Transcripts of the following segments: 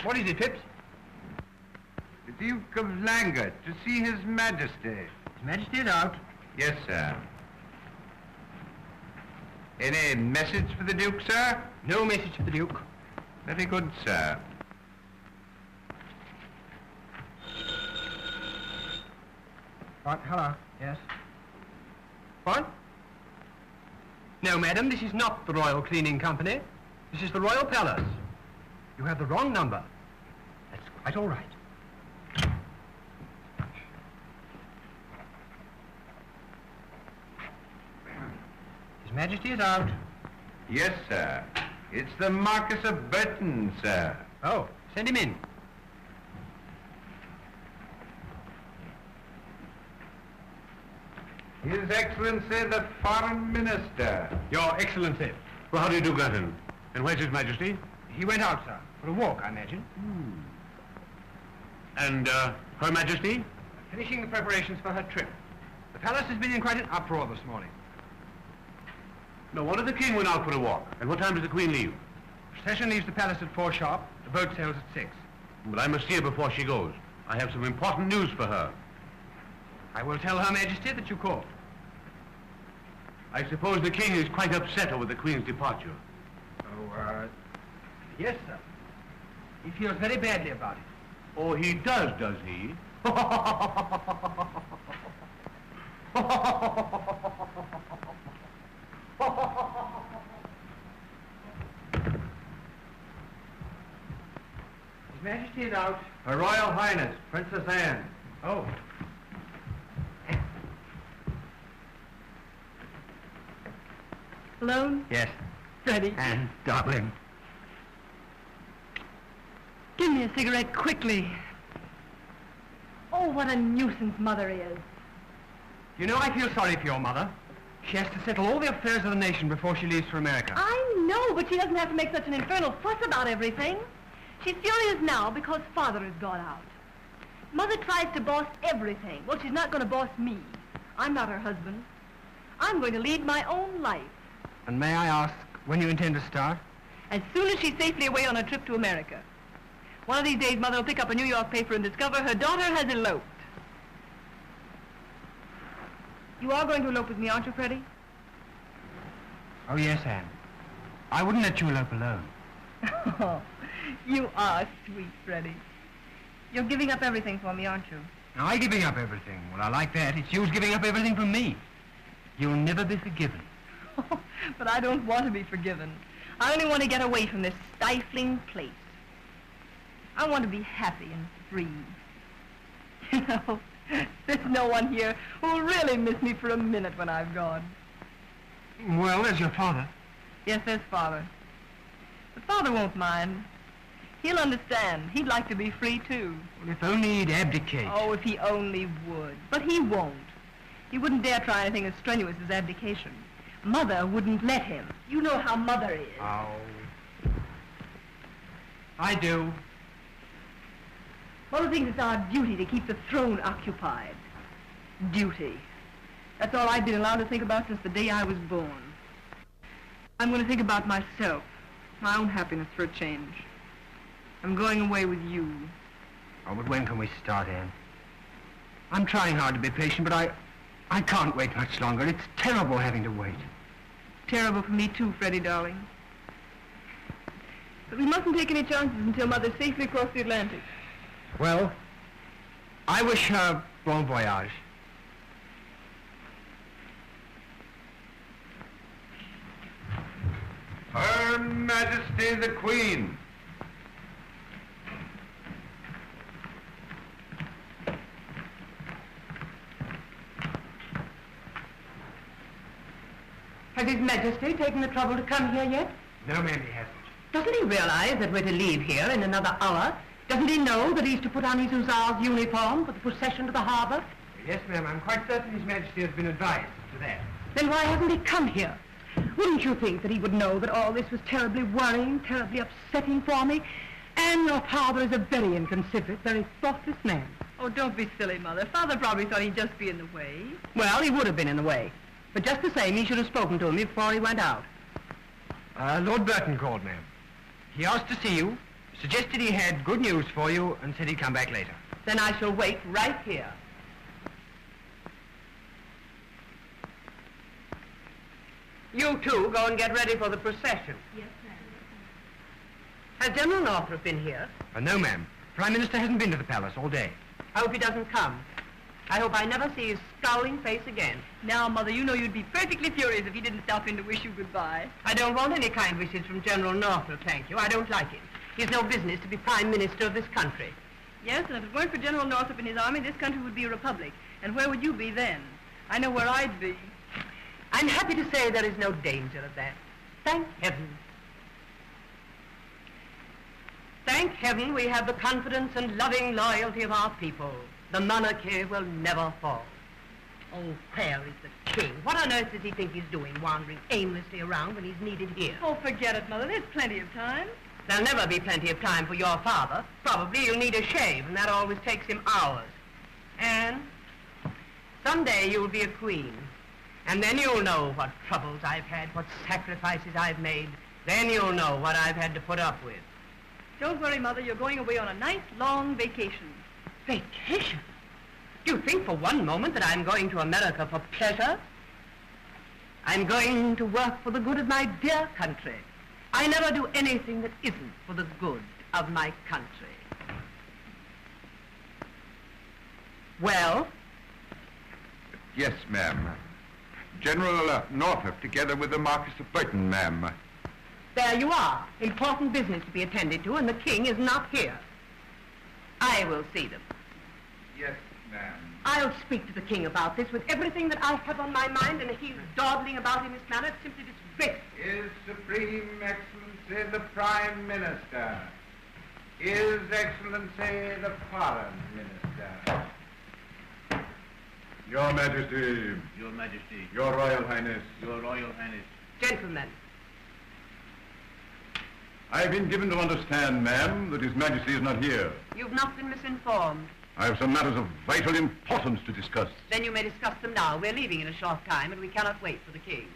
What is it, Phipps? The Duke of Languor, to see His Majesty. His Majesty is out. Yes, sir. Any message for the Duke, sir? No message for the Duke. Very good, sir. What? Hello. Yes. What? No, madam, this is not the Royal Cleaning Company. This is the Royal Palace. You have the wrong number. That's quite all right. His Majesty is out. Yes, sir. It's the Marquis of Burton, sir. Oh, send him in. His Excellency, the Foreign Minister. Your Excellency. Well, how do you do, Gutton? And where's His Majesty? He went out, sir, for a walk, I imagine. And, Her Majesty? Finishing the preparations for her trip. The palace has been in quite an uproar this morning. No wonder the King went out for a walk. And what time does the Queen leave? Procession leaves the palace at 4 sharp. The boat sails at 6. But I must see her before she goes. I have some important news for her. I will tell Her Majesty that you called. I suppose the King is quite upset over the Queen's departure. Oh, yes, sir. He feels very badly about it. Oh, he does he? His Majesty is out. Her Royal Highness, Princess Anne. Oh. Alone? Yes. Freddie. Anne, darling. Give me a cigarette quickly. Oh, what a nuisance Mother is. You know, I feel sorry for your mother. She has to settle all the affairs of the nation before she leaves for America. I know, but she doesn't have to make such an infernal fuss about everything. She's furious now because Father has gone out. Mother tries to boss everything. Well, she's not going to boss me. I'm not her husband. I'm going to lead my own life. And may I ask when you intend to start? As soon as she's safely away on her trip to America. One of these days, Mother will pick up a New York paper and discover her daughter has eloped. You are going to elope with me, aren't you, Freddie? Oh, yes, Anne. I wouldn't let you elope alone. Oh, you are sweet, Freddie. You're giving up everything for me, aren't you? Now, I giving up everything. Well, I like that. It's you's giving up everything for me. You'll never be forgiven. But I don't want to be forgiven. I only want to get away from this stifling place. I want to be happy and free. You know, there's no one here who'll really miss me for a minute when I've gone. Well, there's your father. Yes, there's Father. But Father won't mind. He'll understand. He'd like to be free, too. Well, if only he'd abdicate. Oh, if he only would. But he won't. He wouldn't dare try anything as strenuous as abdication. Mother wouldn't let him. You know how Mother is. Oh. I do. Mother thinks it's our duty to keep the throne occupied. Duty. That's all I've been allowed to think about since the day I was born. I'm going to think about myself, my own happiness for a change. I'm going away with you. Oh, but when can we start, Anne? I'm trying hard to be patient, but I can't wait much longer. It's terrible having to wait. Terrible for me too, Freddie, darling. But we mustn't take any chances until Mother's safely across the Atlantic. Well, I wish her bon voyage. Her Majesty the Queen. Has His Majesty taken the trouble to come here yet? No, ma'am, he hasn't. Doesn't he realize that we're to leave here in another hour? Doesn't he know that he's to put on his hussar's uniform for the procession to the harbor? Yes, ma'am, I'm quite certain His Majesty has been advised to that. Then why hasn't he come here? Wouldn't you think that he would know that all this was terribly worrying, terribly upsetting for me? And your father is a very inconsiderate, very thoughtless man. Oh, don't be silly, Mother. Father probably thought he'd just be in the way. Well, he would have been in the way. But just the same, he should have spoken to me before he went out. Lord Burton called, ma'am. He asked to see you, Suggested he had good news for you and said he'd come back later. Then I shall wait right here. You two go and get ready for the procession. Yes, ma'am. Has General Northrop been here? No, ma'am. Prime Minister hasn't been to the palace all day. I hope he doesn't come. I hope I never see his scowling face again. Now, Mother, you know you'd be perfectly furious if he didn't stop in to wish you goodbye. I don't want any kind wishes from General Northrop, thank you. I don't like him. He has no business to be Prime Minister of this country. Yes, and if it weren't for General Northrop and his army, this country would be a republic. And where would you be then? I know where I'd be. I'm happy to say there is no danger of that. Thank heaven. Thank heaven we have the confidence and loving loyalty of our people. The monarchy will never fall. Oh, where is the king? What on earth does he think he's doing, wandering aimlessly around when he's needed here? Oh, forget it, Mother. There's plenty of time. There'll never be plenty of time for your father. Probably you'll need a shave, and that always takes him hours. And someday you'll be a queen. And then you'll know what troubles I've had, what sacrifices I've made. Then you'll know what I've had to put up with. Don't worry, Mother. You're going away on a nice, long vacation. Vacation? Do you think for one moment that I'm going to America for pleasure? I'm going to work for the good of my dear country. I never do anything that isn't for the good of my country. Well? Yes, ma'am. General Northrop, together with the Marquis of Burton, ma'am. There you are. Important business to be attended to, and the king is not here. I will see them. Yes, ma'am. I'll speak to the king about this with everything that I have on my mind, and if he's dawdling about in this manner, it's simply disgraceful. His Supreme Excellency the Prime Minister. His Excellency the Foreign Minister. Your Majesty. Your Majesty. Your Royal Highness. Your Royal Highness. Gentlemen, I've been given to understand, ma'am, that His Majesty is not here. you've not been misinformed. I have some matters of vital importance to discuss. Then you may discuss them now. We're leaving in a short time, and we cannot wait for the king.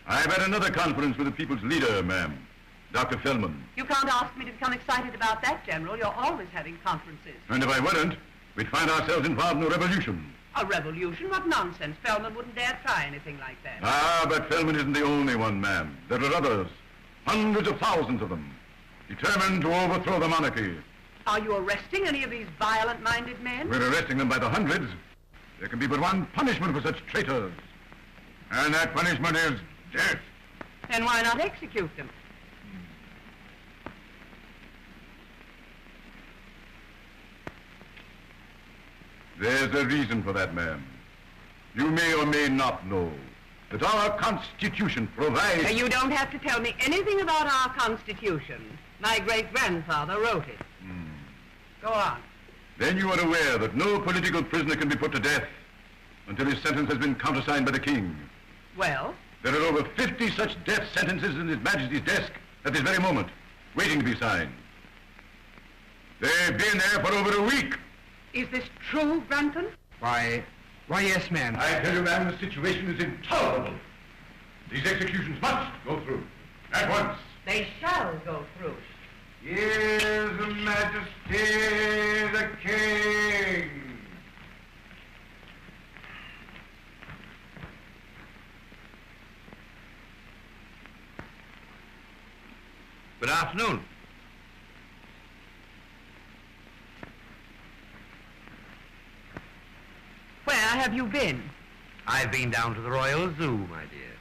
I've had another conference with the people's leader, ma'am, Dr. Feldman. You can't ask me to become excited about that, General. You're always having conferences. And if I weren't, we'd find ourselves involved in a revolution. A revolution? What nonsense. Feldman wouldn't dare try anything like that. Ah, but Feldman isn't the only one, ma'am. There are others, hundreds of thousands of them, determined to overthrow the monarchy. Are you arresting any of these violent-minded men? We're arresting them by the hundreds. There can be but one punishment for such traitors. And that punishment is death. Then why not execute them? There's a reason for that, ma'am. You may or may not know that our Constitution provides... You don't have to tell me anything about our Constitution. My great-grandfather wrote it. Go on. Then you are aware that no political prisoner can be put to death until his sentence has been countersigned by the king. Well? There are over 50 such death sentences in His Majesty's desk at this very moment, waiting to be signed. They've been there for over a week. Is this true, Brunton? Why, yes, ma'am. I tell you, ma'am, the situation is intolerable. These executions must go through, at once. They shall go through. His Majesty the King. Good afternoon. Where have you been? I've been down to the Royal Zoo, my dear.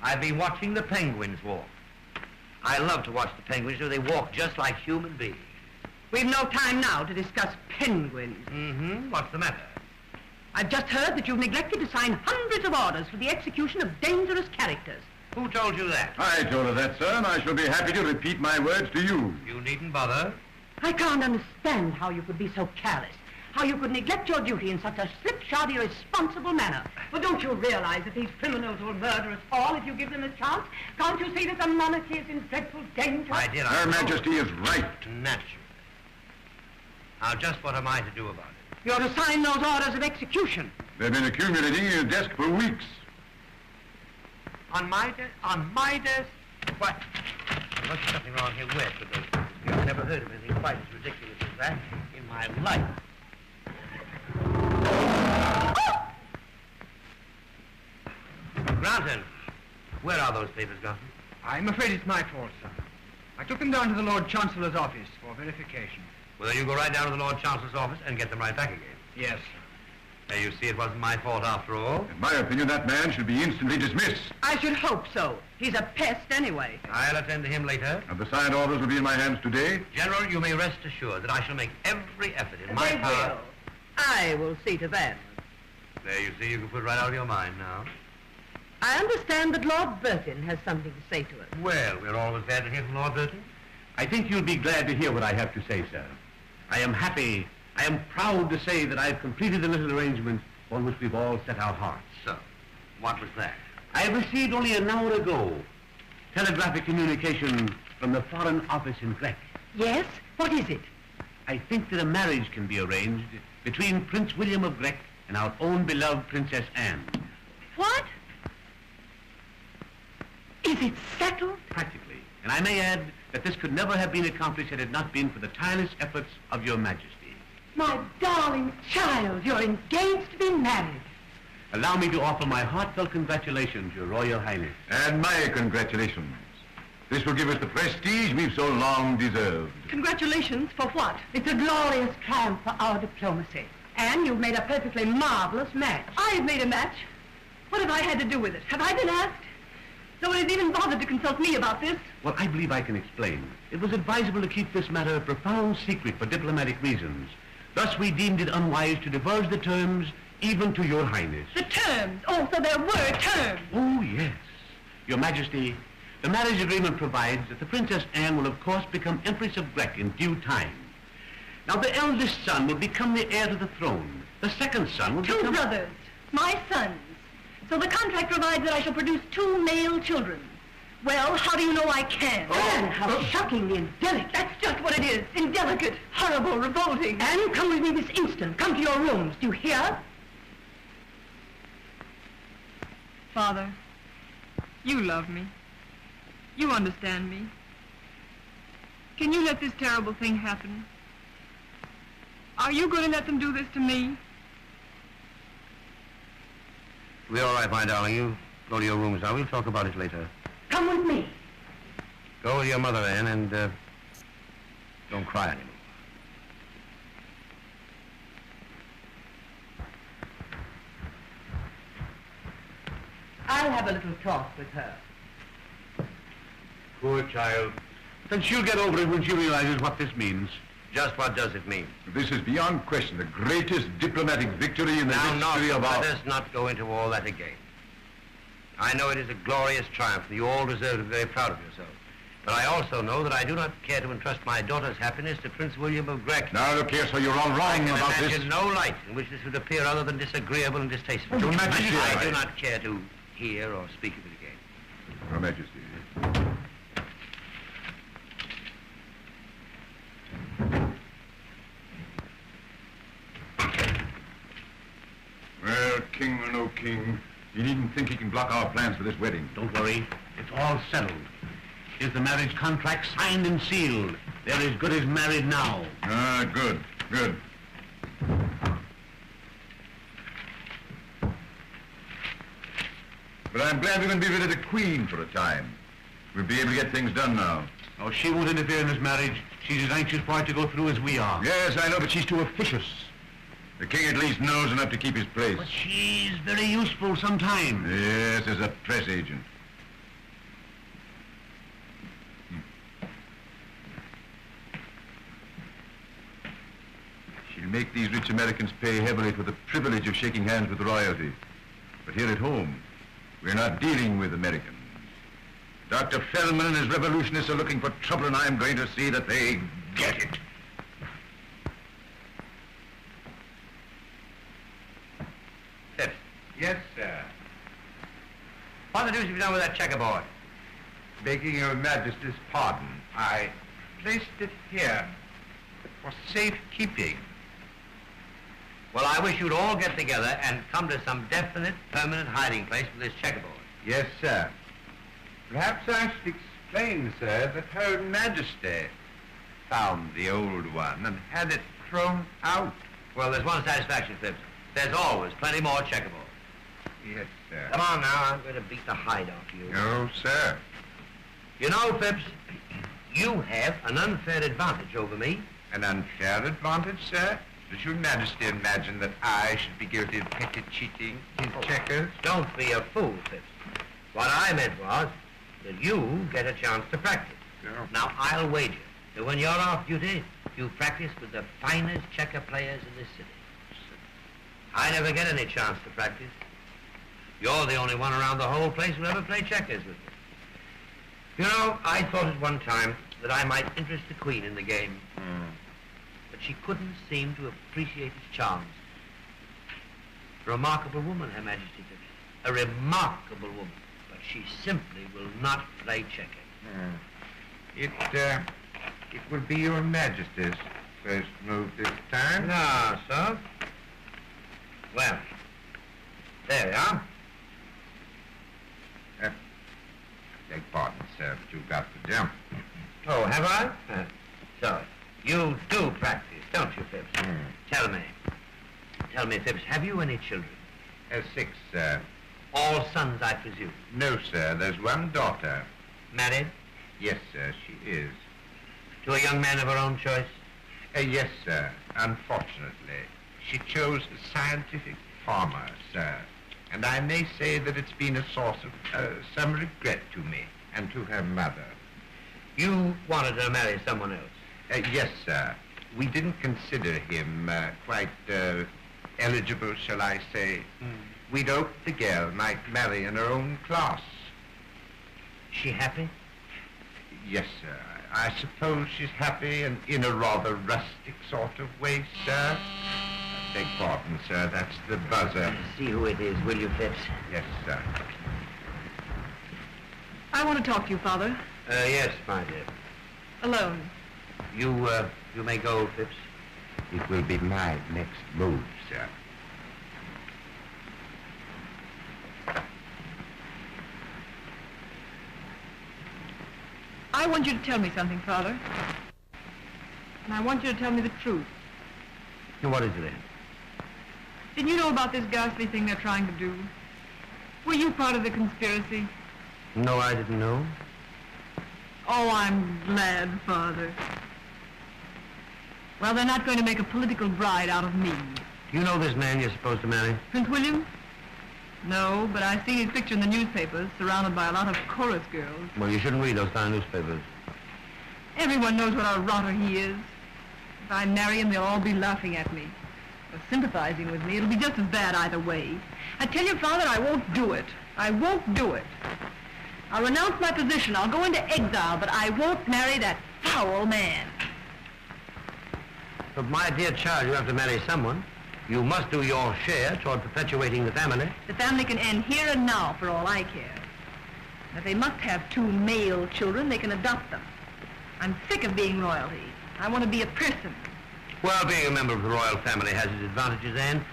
I've been watching the penguins walk. I love to watch the penguins, they walk just like human beings. We've no time now to discuss penguins. What's the matter? I've just heard that you've neglected to sign hundreds of orders for the execution of dangerous characters. Who told you that? I told her that, sir, and I shall be happy to repeat my words to you. You needn't bother. I can't understand how you could be so careless, how you could neglect your duty in such a slipshod, irresponsible manner. But don't you realize that these criminals will murder us all if you give them a chance? Can't you see that the monarchy is in dreadful danger? My dear, Her Majesty is right. Naturally. Now, just what am I to do about it? You're to sign those orders of execution. They've been accumulating in your desk for weeks. On my desk? What? There must be something wrong here west with those papers. I've never heard of anything quite as ridiculous as that in my life. Granton, where are those papers, Granton? I'm afraid it's my fault, sir. I took them down to the Lord Chancellor's office for verification. Well, then you go right down to the Lord Chancellor's office and get them right back again. Yes, sir. There, you see, it wasn't my fault after all. In my opinion, that man should be instantly dismissed. I should hope so. He's a pest anyway. I'll attend to him later. And the signed orders will be in my hands today. General, you may rest assured that I shall make every effort in my They power. will. I will see to that. There, you see, you can put it right out of your mind now. I understand that Lord Burton has something to say to us. Well, we're always glad to hear from Lord Burton. I think you'll be glad to hear what I have to say, sir. I am happy, I am proud to say that I've completed the little arrangement on which we've all set our hearts. So, what was that? I received only an hour ago telegraphic communication from the Foreign Office in Grec. Yes? What is it? I think that a marriage can be arranged between Prince William of Grec and our own beloved Princess Anne. What? Is it settled? Practically. And I may add that this could never have been accomplished had it not been for the tireless efforts of your Majesty. My darling child, you're engaged to be married. Allow me to offer my heartfelt congratulations, Your Royal Highness. And my congratulations. This will give us the prestige we've so long deserved. Congratulations for what? It's a glorious triumph for our diplomacy. And you've made a perfectly marvelous match. I've made a match? What have I had to do with it? Have I been asked? Nobody's even bothered to consult me about this. Well, I believe I can explain. It was advisable to keep this matter a profound secret for diplomatic reasons. Thus, we deemed it unwise to divulge the terms even to Your Highness. The terms. Oh, so there were terms. Oh, yes. Your Majesty, the marriage agreement provides that the Princess Anne will, of course, become Empress of Grec in due time. Now, the eldest son will become the heir to the throne. The second son will Two become... brothers, my sons. So the contract provides that I shall produce 2 male children. Well, how do you know I can? Anne, how shockingly indelicate. That's just what it is. Indelicate, horrible, revolting. Anne, come with me this instant. Come to your rooms. Do you hear? Father, you love me. You understand me. Can you let this terrible thing happen? Are you going to let them do this to me? We're all right, my darling. You go to your rooms now. We'll talk about it later. Come with me. Go with your mother, Anne, and don't cry anymore. I'll have a little talk with her. Poor child. Then she'll get over it when she realizes what this means. Just what does it mean? This is beyond question the greatest diplomatic victory in the history of our... Let us not go into all that again. I know it is a glorious triumph, and you all deserve to be very proud of yourselves. But I also know that I do not care to entrust my daughter's happiness to Prince William of Grec. Now, look here, sir, you're all I wrong can about this. imagine no light in which this would appear other than disagreeable and distasteful. Your Majesty, I do not care to hear or speak of it again. Your Majesty. Well, king or no king, he needn't think he can block our plans for this wedding. Don't worry. It's all settled. Is the marriage contract signed and sealed? They're as good as married now. Ah, good, good. But I'm glad we're going to be rid of the Queen for a time. We'll be able to get things done now. Oh, she won't interfere in this marriage. She's as anxious for it to go through as we are. Yes, I know, but she's too officious. The king at least knows enough to keep his place. But she's very useful sometimes. Yes, as a press agent. She'll make these rich Americans pay heavily for the privilege of shaking hands with royalty. But here at home, we're not dealing with Americans. Dr. Feldman and his revolutionists are looking for trouble, and I'm going to see that they get it. Phipps, Yes, sir. what the deuce have you done with that checkerboard? Begging Your Majesty's pardon, I placed it here for safekeeping. Well, I wish you'd all get together and come to some definite, permanent hiding place for this checkerboard. Yes, sir. Perhaps I should explain, sir, that Her Majesty found the old one and had it thrown out. Well, there's one satisfaction, Phipps. There's always plenty more checkable. Yes, sir. Come on now, I'm going to beat the hide off you. No, sir. You know, Phipps, you have an unfair advantage over me. An unfair advantage, sir? Does Your Majesty imagine that I should be guilty of petty cheating in checkers? Don't be a fool, Phipps. What I meant was that you get a chance to practice. No. Now, I'll wager that when you're off duty, you practice with the finest checker players in this city. I never get any chance to practice. You're the only one around the whole place who ever played checkers with me. You know, I thought at one time that I might interest the Queen in the game. But she couldn't seem to appreciate its charms. A remarkable woman, Her Majesty Phipps. A remarkable woman. But she simply will not play checkers. It will be Your Majesty's first move this time. No, sir. Well, there we are. Beg pardon, sir, but you've got to jump. Oh, have I? So, you do practice, don't you, Phipps? Tell me, Phipps, have you any children? 6, sir. All sons, I presume. No, sir, there's one daughter. Married? Yes, sir, she is. To a young man of her own choice? Yes, sir. Unfortunately, she chose a scientific farmer, sir. And I may say that it's been a source of some regret to me and to her mother. You wanted her to marry someone else? Yes, sir. We didn't consider him quite eligible, shall I say. We'd hoped the girl might marry in her own class. She happy? Yes, sir. I suppose she's happy and in a rather rustic sort of way, sir. Beg pardon, sir. That's the buzzer. See who it is, will you, Phipps? Yes, sir. I want to talk to you, Father. Yes, my dear. Alone. You may go, Phipps. It will be my next move, sir. I want you to tell me something, Father. And I want you to tell me the truth. What is it, then? Didn't you know about this ghastly thing they're trying to do? Were you part of the conspiracy? No, I didn't know. Oh, I'm glad, Father. Well, they're not going to make a political bride out of me. You know this man you're supposed to marry? Prince William? No, but I see his picture in the newspapers, surrounded by a lot of chorus girls. Well, you shouldn't read those kind of newspapers. Everyone knows what a rotter he is. If I marry him, they'll all be laughing at me. Or sympathizing with me. It'll be just as bad either way. I tell you, Father, I won't do it. I won't do it. I'll renounce my position. I'll go into exile, but I won't marry that foul man. But my dear child, you have to marry someone. You must do your share toward perpetuating the family. The family can end here and now, for all I care. And if they must have 2 male children, they can adopt them. I'm sick of being royalty. I want to be a person. Well, being a member of the royal family has its advantages, Anne.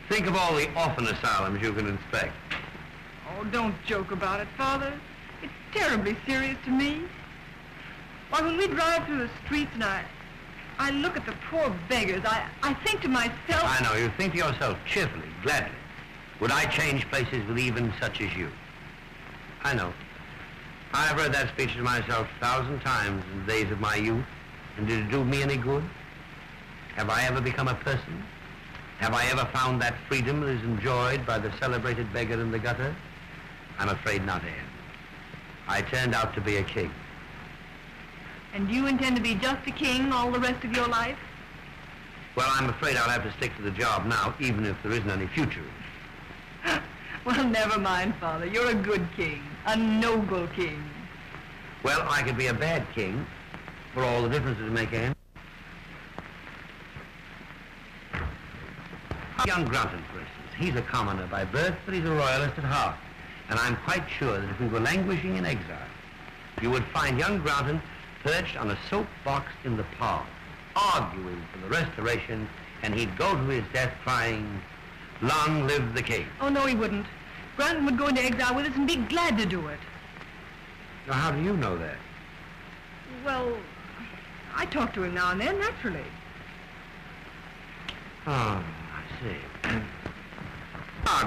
Think of all the orphan asylums you can inspect. Oh, don't joke about it, Father. It's terribly serious to me. Why, when we drive through the streets and I look at the poor beggars, I think to myself... I know, you think to yourself cheerfully, gladly. Would I change places with even such as you? I know. I've read that speech to myself 1,000 times in the days of my youth. And did it do me any good? Have I ever become a person? Have I ever found that freedom that is enjoyed by the celebrated beggar in the gutter? I'm afraid not, Anne. I turned out to be a king. And you intend to be just a king all the rest of your life? Well, I'm afraid I'll have to stick to the job now, even if there isn't any future. Well, never mind, Father. You're a good king. A noble king. Well, I could be a bad king, for all the difference it make, Anne. Young Grunton, for instance. He's a commoner by birth, but he's a royalist at heart. And I'm quite sure that if we were languishing in exile, you would find young Grunton perched on a soapbox in the park, arguing for the Restoration, and he'd go to his death crying, "Long live the king." Oh, no, he wouldn't. Granton would go into exile with us and be glad to do it. Now, how do you know that? Well, I talk to him now and then, naturally. Oh, I see.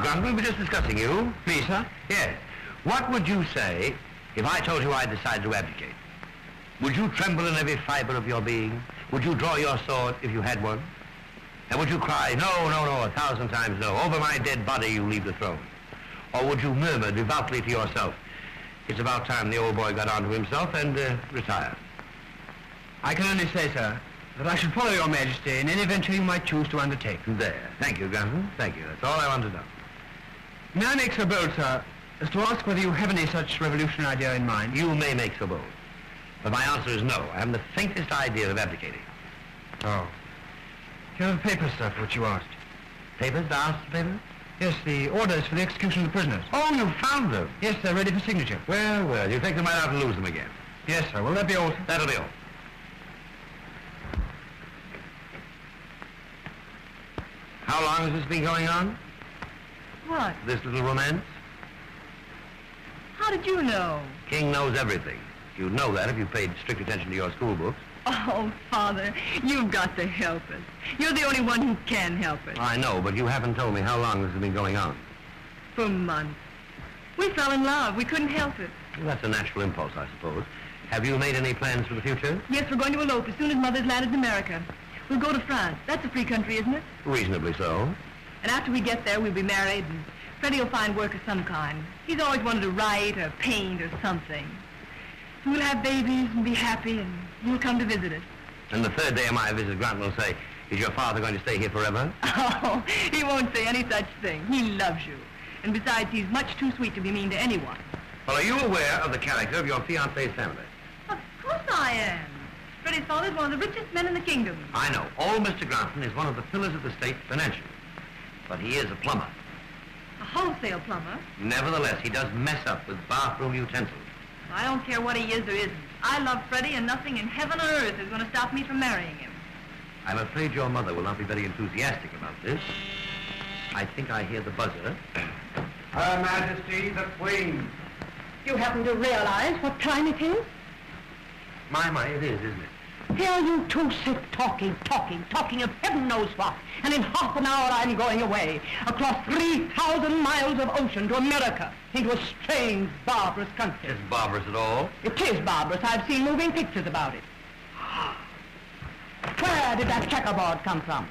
Grant, we were just discussing you. Me, sir? Yes. What would you say if I told you I decided to abdicate? Would you tremble in every fiber of your being? Would you draw your sword if you had one? And would you cry, no, no, no, 1,000 times no, over my dead body you leave the throne? Or would you murmur devoutly to yourself, it's about time the old boy got onto himself and retire? I can only say, sir, that I should follow your Majesty in any venture you might choose to undertake. There. Thank you, Grantham. Thank you. That's all I want to know. May I make so bold, sir, as to ask whether you have any such revolutionary idea in mind? You may make so bold. But my answer is no. I haven't the faintest idea of abdicating. Oh. Here are the papers, sir, for which you asked. Papers? The answer papers? Yes, the orders for the execution of the prisoners. Oh, you found them? Yes, they're ready for signature. Well, well, you take them right out and lose them again. Yes, sir. Will that be all, sir? That'll be all. How long has this been going on? What? This little romance? How did you know? King knows everything. You'd know that if you paid strict attention to your school books. Oh, Father, you've got to help us. You're the only one who can help us. I know, but you haven't told me how long this has been going on. For months. We fell in love. We couldn't help it. Well, that's a natural impulse, I suppose. Have you made any plans for the future? Yes, we're going to elope as soon as Mother's landed in America. We'll go to France. That's a free country, isn't it? Reasonably so. And after we get there, we'll be married, and Freddie will find work of some kind. He's always wanted to write or paint or something. So we'll have babies and be happy, and you'll come to visit us. And the third day of my visit, Grant will say, is your father going to stay here forever? Oh, he won't say any such thing. He loves you. And besides, he's much too sweet to be mean to anyone. Well, are you aware of the character of your fiancé's family? Of course I am. Freddie's father's one of the richest men in the kingdom. I know. Old Mr. Grantham is one of the pillars of the state financially. But he is a plumber. A wholesale plumber. Nevertheless, he does mess up with bathroom utensils. I don't care what he is or isn't. I love Freddie, and nothing in heaven or earth is going to stop me from marrying him. I'm afraid your mother will not be very enthusiastic about this. I think I hear the buzzer. Her Majesty the Queen. You happen to realize what time it is? My, it is, isn't it? Here you two sit talking of heaven knows what. And in half an hour I'm going away, across 3,000 miles of ocean to America, into a strange, barbarous country. Is it barbarous at all? It is barbarous. I've seen moving pictures about it. Where did that checkerboard come from?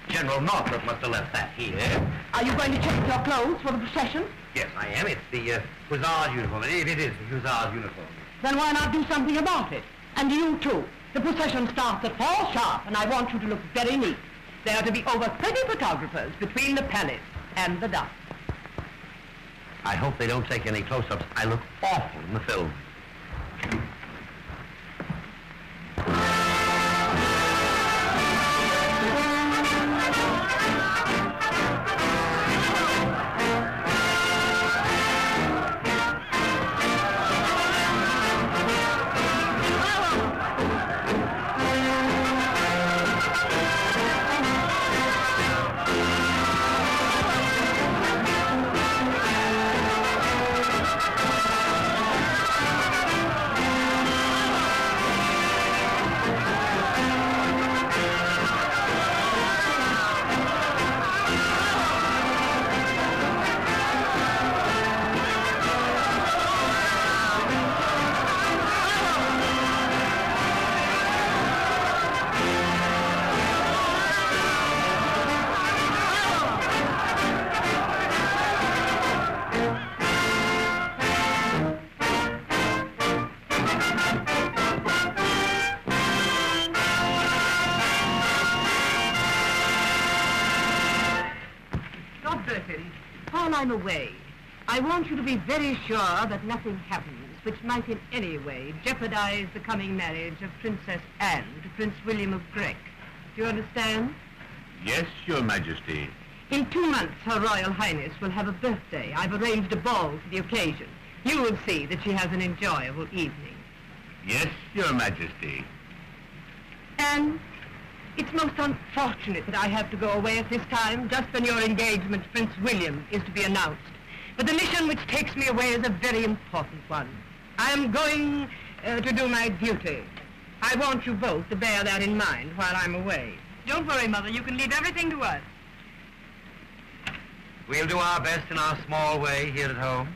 General Northrop must have left that here. Are you going to change your clothes for the procession? Yes, I am. It's the Hussar's uniform. It is the Hussar's uniform. Then why not do something about it? And you too. The procession starts at 4 sharp, and I want you to look very neat. There are to be over 30 photographers between the palace and the duck. I hope they don't take any close-ups. I look awful in the film. While I'm away, I want you to be very sure that nothing happens which might in any way jeopardize the coming marriage of Princess Anne to Prince William of Grec. Do you understand? Yes, Your Majesty. In 2 months, Her Royal Highness will have a birthday. I've arranged a ball for the occasion. You will see that she has an enjoyable evening. Yes, Your Majesty. And it's most unfortunate that I have to go away at this time, just when your engagement to Prince William is to be announced. But the mission which takes me away is a very important one. I am going to do my duty. I want you both to bear that in mind while I'm away. Don't worry, Mother. You can leave everything to us. We'll do our best in our small way here at home.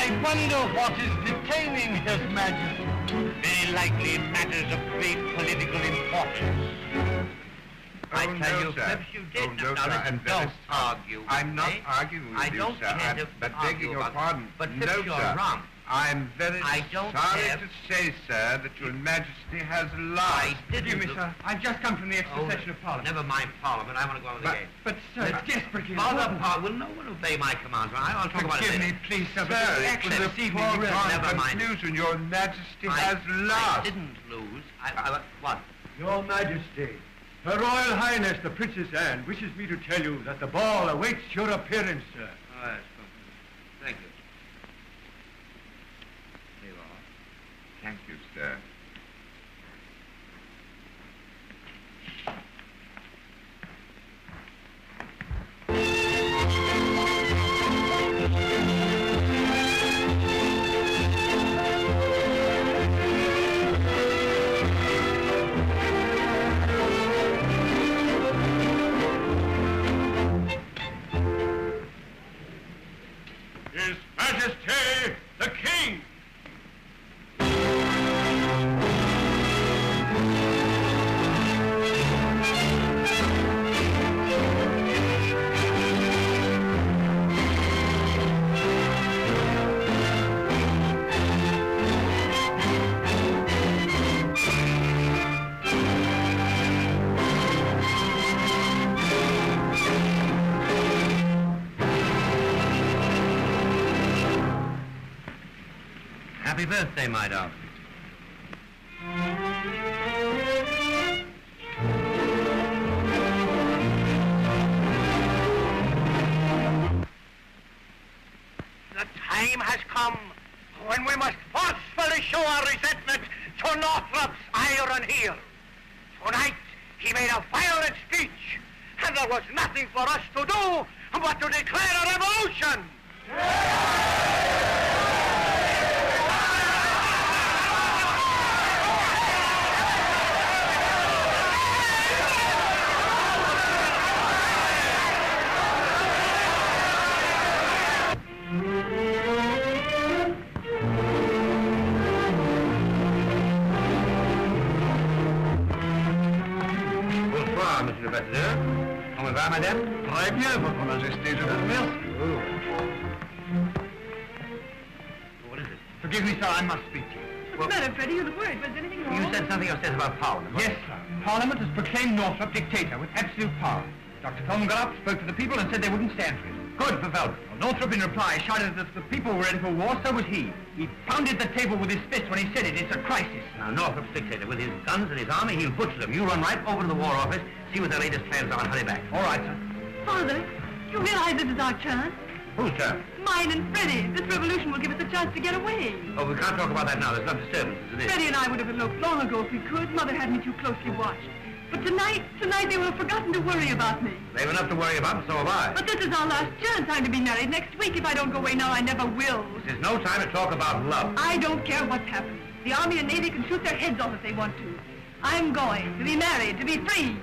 What is detaining His Majesty? Very likely matters of great political importance. I Oh, tell no, you, sir. perhaps you did. Oh, no, Now, sir, listen, and don't Dennis, argue. I'm not eh? arguing with I you, don't sir. care to But argue begging your about it. pardon, But no, Phipps, you're sir. wrong. I'm very I don't sorry have- to say, sir, that your Majesty has I lied. didn't. Forgive me, sir. I've just come from the extra Oh, session of Parliament. Never mind Parliament. I want to go on with the game. But, sir, it's desperately Father, important. will no one obey my commands? I'll talk about it Forgive later. me, please, sir, but Sir, the it action was a this evening... foregone Never mind. conclusion. Your Majesty I has lost. didn't lose. What? Your Majesty, Her Royal Highness the Princess Anne wishes me to tell you that the ball awaits your appearance, sir. Oh, that's good. Thank you. Here you are. Thank you, sir. His Majesty the King! Happy birthday, my darling. The time has come when we must forcefully show our resentment to Northrop's iron heel. Tonight, he made a violent speech, and there was nothing for us to do but to declare a revolution. Bonsoir, monsieur le ambassadeur. Comment va, madame? Très bien, Votre Majesté, je vous remercie. What is it? Forgive me, sir, I must speak to you. What's the matter, Freddie? You look worried. Was anything wrong? You said something yourself about Parliament. Yes, sir. Parliament has proclaimed Northrop dictator with absolute power. Dr. Coleman got up, spoke to the people, and said they wouldn't stand for it. Good for Velvet. Well, Northrop, in reply, shouted that if the people were ready for war, so was he. He pounded the table with his fist when he said it. It's a crisis. Now, Northrop's dictator, with his guns and his army, he'll butcher them. You run right over to the War Office, see what their latest plans are, and hurry back. All right, sir. Father, you realize this is our chance? Whose turn? Mine and Freddie. This revolution will give us a chance to get away. Oh, we can't talk about that now. There's enough disturbances as it is. Freddie and I would have eloped long ago if we could. Mother had me too closely watched. But tonight they will have forgotten to worry about me. They've enough to worry about, and so have I. But this is our last chance. I'm to be married next week. If I don't go away now, I never will. There's no time to talk about love. I don't care what's happening. The Army and Navy can shoot their heads off if they want to. I'm going to be married, to be free.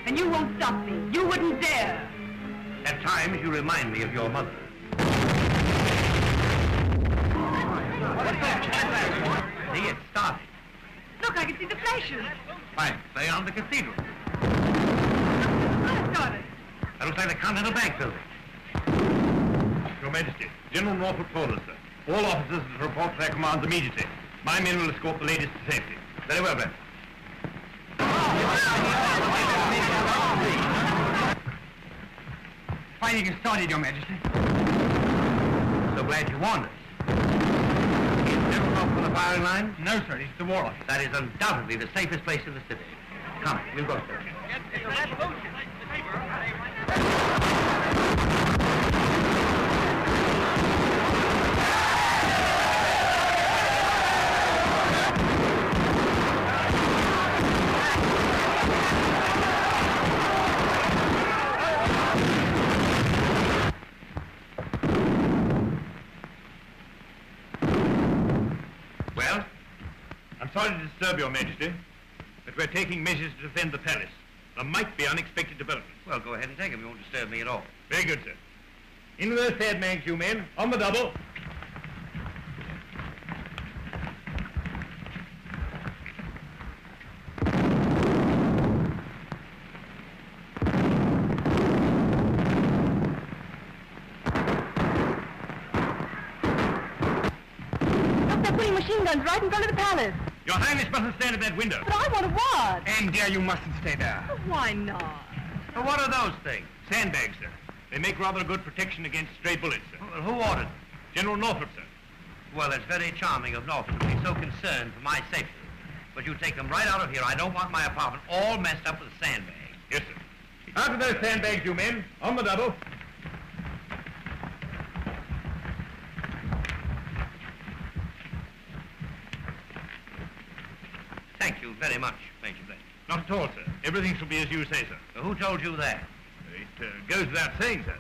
And you won't stop me. You wouldn't dare. At times, you remind me of your mother. What's that? See, it started. Look, I can see the flashes. Fine. Stay on the cathedral. I started. That looks like the Continental Bank building. Your Majesty, General Norfolk told us, sir. All officers to report to their commands immediately. My men will escort the ladies to safety. Very well, then. Fighting has started, Your Majesty. So glad you warned us. Is General Norfolk on the firing line? No, sir, it's the War Office. That is undoubtedly the safest place in the city. Come, we'll go, sir. Well, I'm sorry to disturb Your Majesty, but we're taking measures to defend the palace. There might be unexpected developments. Well, go ahead and take them. You won't disturb me at all. Very good, sir. In with those sandbags, you men. On the double. Look, they're putting machine guns right in front of the palace. Your Highness mustn't stand at that window. But I want to watch. And, dear, you mustn't stay there. But why not? Well, what are those things? Sandbags, sir. They make rather a good protection against stray bullets, sir. Well, who ordered them? General Norfolk, sir. Well, it's very charming of Norfolk to be so concerned for my safety. But you take them right out of here. I don't want my apartment all messed up with sandbags. Yes, sir. Out of those sandbags, you men. On the double. Thank you very much, Major Blake. Not at all, sir. Everything shall be as you say, sir. Who told you that? It goes without saying, sir.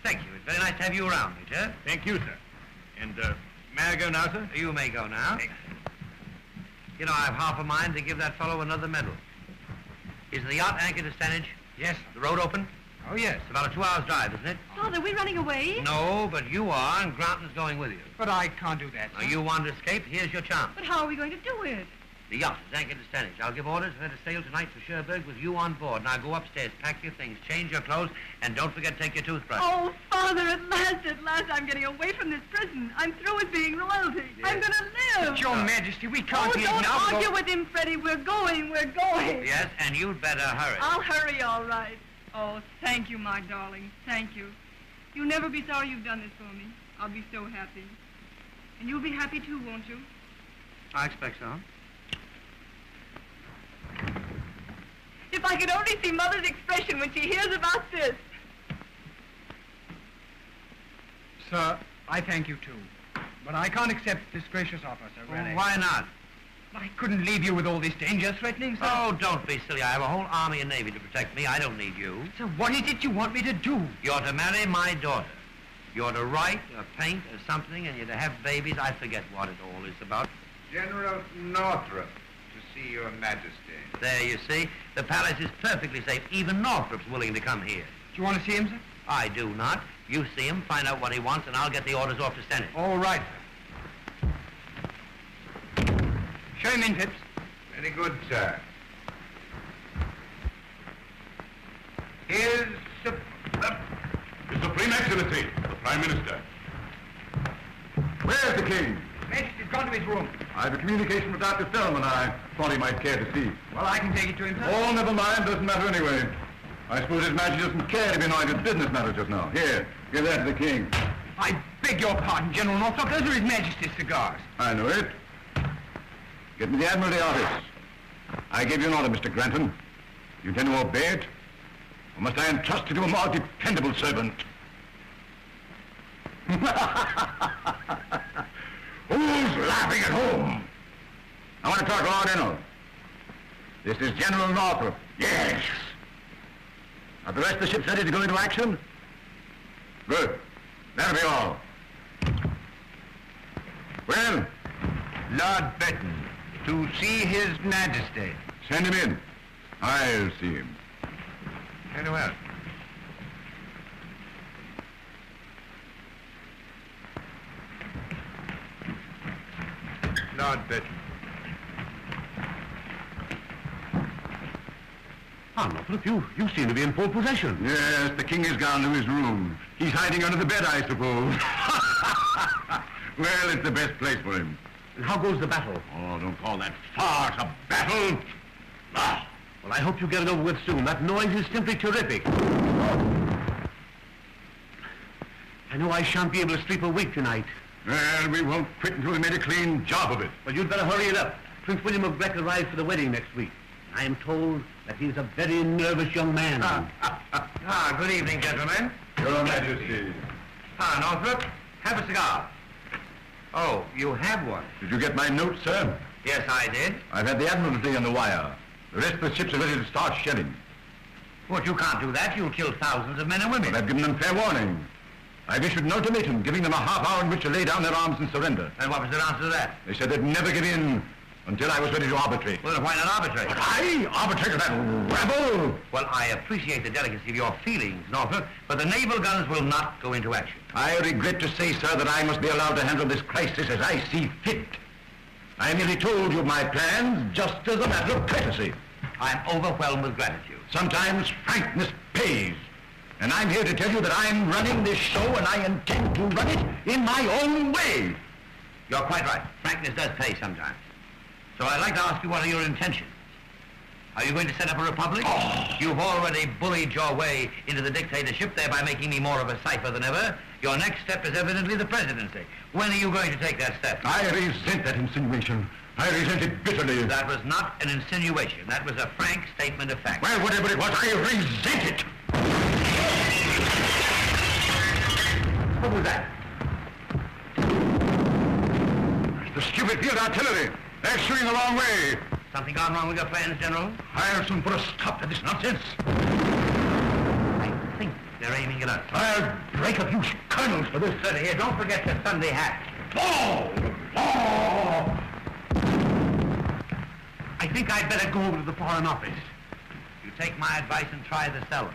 Thank you. It's very nice to have you around, Major. Thank you, sir. And, may I go now, sir? You may go now. Thanks. You know, I have half a mind to give that fellow another medal. Is the yacht anchored to Stanage? Yes. The road open? Oh, yes. It's about a 2-hour drive, isn't it? Father, we're running away. No, but you are, and Granton's going with you. But I can't do that, Now, sir. you want to escape? Here's your chance. But how are we going to do it? The yacht is anchored to Stanage. I'll give orders for her to sail tonight for Cherbourg with you on board. Now, go upstairs, pack your things, change your clothes, and don't forget to take your toothbrush. Oh, Father, at last, I'm getting away from this prison. I'm through with being royalty. Yes. I'm going to live. But, Your Majesty, we can't Oh, leave don't now. argue with him, Freddie. We're going. Yes, and you'd better hurry. I'll hurry, all right. Oh, thank you, my darling. Thank you. You'll never be sorry you've done this for me. I'll be so happy. And you'll be happy, too, won't you? I expect so. If I could only see Mother's expression when she hears about this. Sir, I thank you, too. But I can't accept this gracious offer, sir, really. Well, why not? I couldn't leave you with all this danger threatening, sir. Oh, don't be silly. I have a whole army and navy to protect me. I don't need you. Sir, what is it you want me to do? You're to marry my daughter. You're to write or paint or something, and you're to have babies. I forget what it all is about. General Northrop, to see Your Majesty. There, you see. The palace is perfectly safe. Even Northrop's willing to come here. Do you want to see him, sir? I do not. You see him, find out what he wants, and I'll get the orders off to Stanage. All right, sir. Show him in, Phipps. Very good, sir. Here's His Supreme Excellency, the Prime Minister. Where's the King? Majesty's gone to his room. I have a communication with Dr. Feldman I thought he might care to see. Well, I can take it to him, sir. Oh, never mind. Doesn't matter anyway. I suppose His Majesty doesn't care to be annoyed with business matters just now. Here, give that to the King. I beg your pardon, General Norfolk. Those are His Majesty's cigars. I know it. Get me the Admiralty office. I gave you an order, Mr. Granton. You intend to obey it? Or must I entrust it to a more dependable servant? Who's laughing at home? I want to talk Lord Ennell. This is General Northrop. Yes. Are the rest of the ships ready to go into action? Good. That'll be all. Well? Lord Benton, to see His Majesty. Send him in. I'll see him. Very well. Lord Burton. Ah, Norfolk, you seem to be in full possession. Yes, the king has gone to his room. He's hiding under the bed, I suppose. Well, it's the best place for him. And how goes the battle? Oh, don't call that farce a battle. Ah. Well, I hope you get it over with soon. That noise is simply terrific. I know I shan't be able to sleep a week tonight. Well, we won't quit until we made a clean job of it. Well, you'd better hurry it up. Prince William of Breck arrives for the wedding next week. I am told that he's a very nervous young man. Good evening, gentlemen. Your Majesty. Northrop, have a cigar. Oh, you have one? Did you get my note, sir? Yes, I did. I've had the Admiralty on the wire. The rest of the ships are ready to start shelling. But you can't do that. You'll kill thousands of men and women. But I've given them fair warning. I've issued an ultimatum giving them a half hour in which to lay down their arms and surrender. And what was their answer to that? They said they'd never give in until I was ready to arbitrate. Well, why not arbitrate? But I arbitrated that rebel! Well, I appreciate the delicacy of your feelings, Norfolk, but the naval guns will not go into action. I regret to say, sir, that I must be allowed to handle this crisis as I see fit. I merely told you my plans just as a matter of courtesy. I'm overwhelmed with gratitude. Sometimes frankness pays. And I'm here to tell you that I'm running this show and I intend to run it in my own way. You're quite right. Frankness does pay sometimes. So I'd like to ask you, what are your intentions? Are you going to set up a republic? Oh. You've already bullied your way into the dictatorship, thereby making me more of a cipher than ever. Your next step is evidently the presidency. When are you going to take that step? I resent that insinuation. I resent it bitterly. That was not an insinuation. That was a frank statement of fact. Well, whatever it was, I resent it. What was that? It's the stupid field artillery. They're shooting the wrong way. Something gone wrong with your plans, General? I'll soon put a stop to this nonsense. I think they're aiming at us. I'll break a few colonels for this. Sir, here, don't forget the Sunday hat. Oh! Oh! I think I'd better go over to the Foreign Office. You take my advice and try the cellar.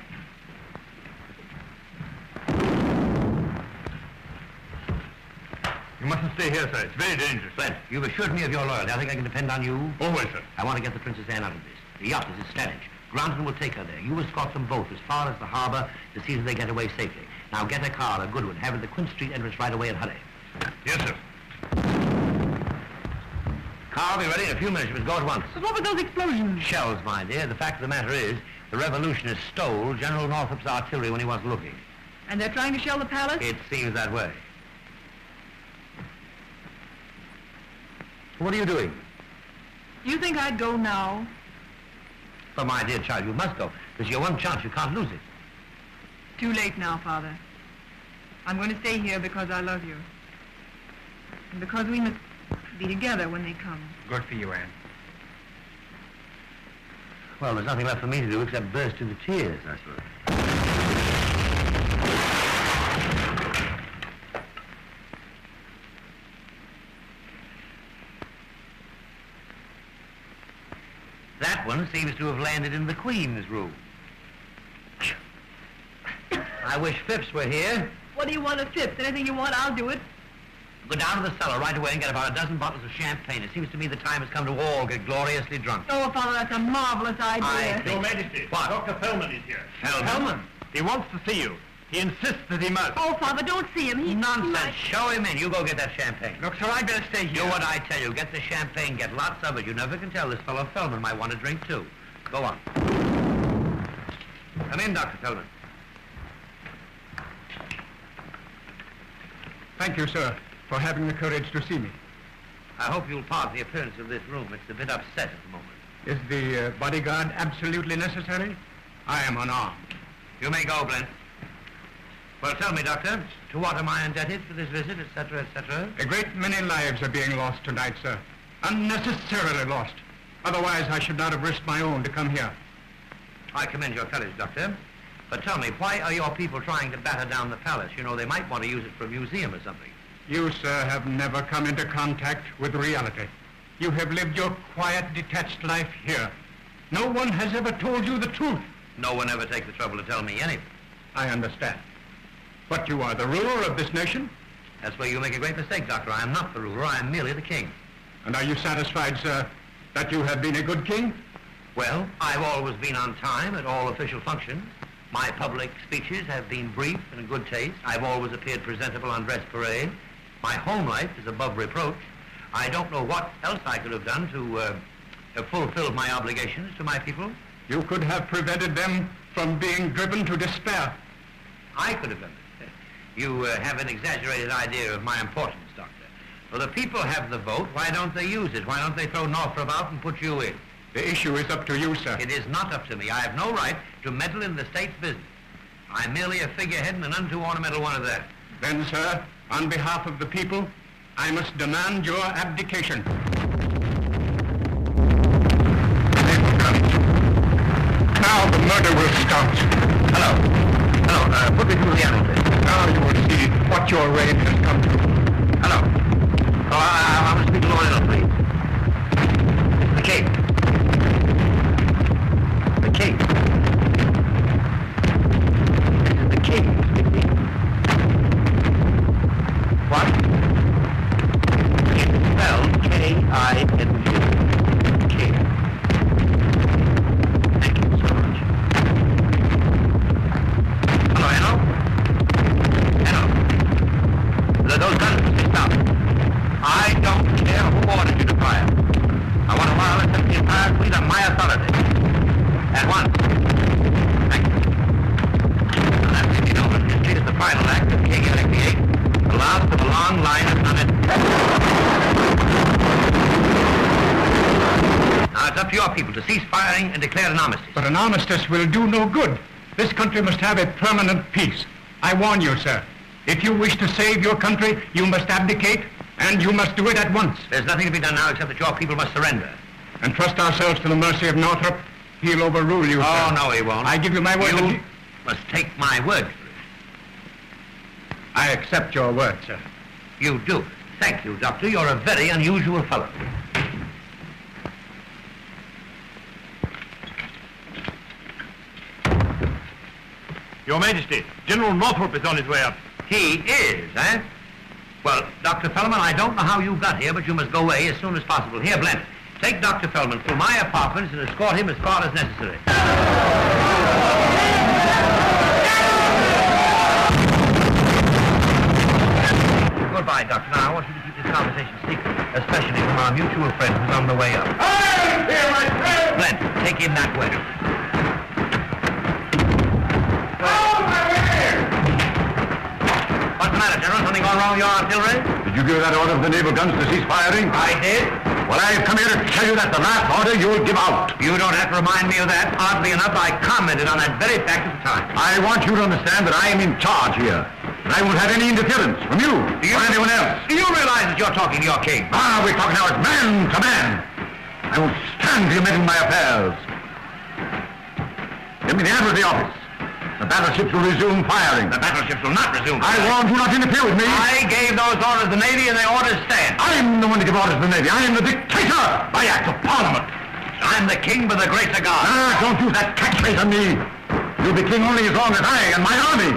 You mustn't stay here, sir. It's very dangerous. Flint, you've assured me of your loyalty. I think I can depend on you. Always, sir. I want to get the Princess Anne out of this. The yacht is at Stanage. Granton will take her there. You escort them both as far as the harbor to see that they get away safely. Now get a car, a good one. Have it at the Quint Street entrance right away and hurry. Yes, sir. Car will be ready in a few minutes. You must go at once. But what were those explosions? Shells, my dear. The fact of the matter is, the revolutionists stole General Northrop's artillery when he wasn't looking. And they're trying to shell the palace? It seems that way. What are you doing? You think I'd go now? But my dear child, you must go. There's your one chance. You can't lose it. Too late now, Father. I'm going to stay here because I love you. And because we must be together when they come. Good for you, Anne. Well, there's nothing left for me to do except burst into tears, I suppose. That one seems to have landed in the Queen's room. I wish Phipps were here. What do you want of Phipps? Anything you want, I'll do it. Go down to the cellar right away and get about a dozen bottles of champagne. It seems to me the time has come to all get gloriously drunk. Oh, Father, that's a marvelous idea. I think... Your Majesty, What? Dr. Fellman is here. Fellman? He wants to see you. He insists that he must. Oh, Father, don't see him. He Nonsense. might- Show him in. You go get that champagne. Look, sir, I'd better stay Do here. what I tell you. Get the champagne. Get lots of it. You never can tell. This fellow Fellman might want to drink, too. Go on. Come in, Dr. Fellman. Thank you, sir, for having the courage to see me. I hope you'll pardon the appearance of this room. It's a bit upset at the moment. Is the bodyguard absolutely necessary? I am unarmed. You may go, Blent. Well, tell me, Doctor, to what am I indebted for this visit, etc., etc.? A great many lives are being lost tonight, sir. Unnecessarily lost. Otherwise, I should not have risked my own to come here. I commend your courage, Doctor. But tell me, why are your people trying to batter down the palace? You know, they might want to use it for a museum or something. You, sir, have never come into contact with reality. You have lived your quiet, detached life here. No one has ever told you the truth. No one ever takes the trouble to tell me anything. I understand. But you are the ruler of this nation. That's where you make a great mistake, Doctor. I am not the ruler. I am merely the king. And are you satisfied, sir, that you have been a good king? Well, I've always been on time at all official functions. My public speeches have been brief and in good taste. I've always appeared presentable on dress parade. My home life is above reproach. I don't know what else I could have done to have fulfilled my obligations to my people. You could have prevented them from being driven to despair. I could have done it. You have an exaggerated idea of my importance, Doctor. Well, the people have the vote. Why don't they use it? Why don't they throw Northrop out and put you in? The issue is up to you, sir. It is not up to me. I have no right to meddle in the state's business. I'm merely a figurehead and an unto ornamental one of that. Then, sir, on behalf of the people, I must demand your abdication. Now the murder will start. Hello. Hello. Put me through the animal test. Now you will see what your reign has come to. Hello. Oh, I want to speak to Lord Enough, please. The king. The king. This is the king speaking. What? It's spelled K-I-N-G. King. Thank you so much. Hello, Hello. Those guns must be stopped. I don't care who ordered you to fire. I want to wireless the entire fleet on my authority. At once. Thank you. And that may be known in history as the final act of King Elect VIII, the last of a long line of Now it's up to your people to cease firing and declare an armistice. But an armistice will do no good. This country must have a permanent peace. I warn you, sir. If you wish to save your country, you must abdicate, and you must do it at once. There's nothing to be done now except that your people must surrender. And trust ourselves to the mercy of Northrop. He'll overrule you, Oh, sir. no, he won't. I give you my word. You must take my word for it. I accept your word, sir. You do. Thank you, Doctor. You're a very unusual fellow. Your Majesty, General Northrop is on his way up. He is, eh? Well, Dr. Fellman, I don't know how you got here, but you must go away as soon as possible. Here, Blent, take Dr. Fellman through my apartments and escort him as far as necessary. Goodbye, Doctor. Now, I want you to keep this conversation secret, especially from our mutual friend who's on the way up. I'm here, my friend! Blent, take him that way. What's the matter, General? Something gone wrong with your artillery? Did you give that order for the naval guns to cease firing? I did. Well, I've come here to tell you that the last order you'll give out. You don't have to remind me of that. Oddly enough, I commented on that very fact at the time. I want you to understand that I am in charge here. And I won't have any interference from you or anyone else. Do you realize that you're talking to your king? Ah, we're talking now as man to man. I won't stand for you meddling my affairs. Give me the Admiralty office. The battleships will resume firing. The battleships will not resume. I warned you not to interfere with me. I gave those orders to the Navy, and the orders stand. I'm the one to give orders to the Navy. I am the dictator by act of Parliament. I'm the king by the grace of God. Ah, don't use that catchphrase on me. You'll be king only as long as I and my army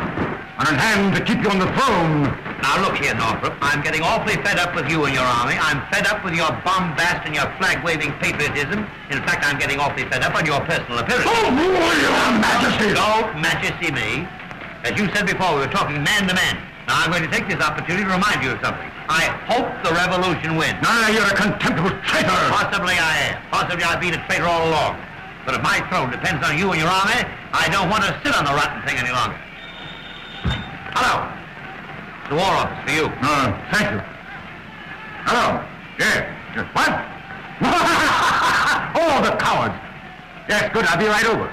are in hand to keep you on the throne. Now, look here, Northrop. I'm getting awfully fed up with you and your army. I'm fed up with your bombast and your flag-waving patriotism. In fact, I'm getting awfully fed up on your personal appearance. Oh, your Majesty! Don't majesty me. As you said before, we were talking man to man. Now, I'm going to take this opportunity to remind you of something. I hope the revolution wins. Ah, you're a contemptible traitor. Possibly I am. Possibly I've been a traitor all along. But if my throne depends on you and your army, I don't want to sit on the rotten thing any longer. Hello. The War Office for you. Thank you. Hello. Yes. What? Oh, the cowards. Yes, good. I'll be right over.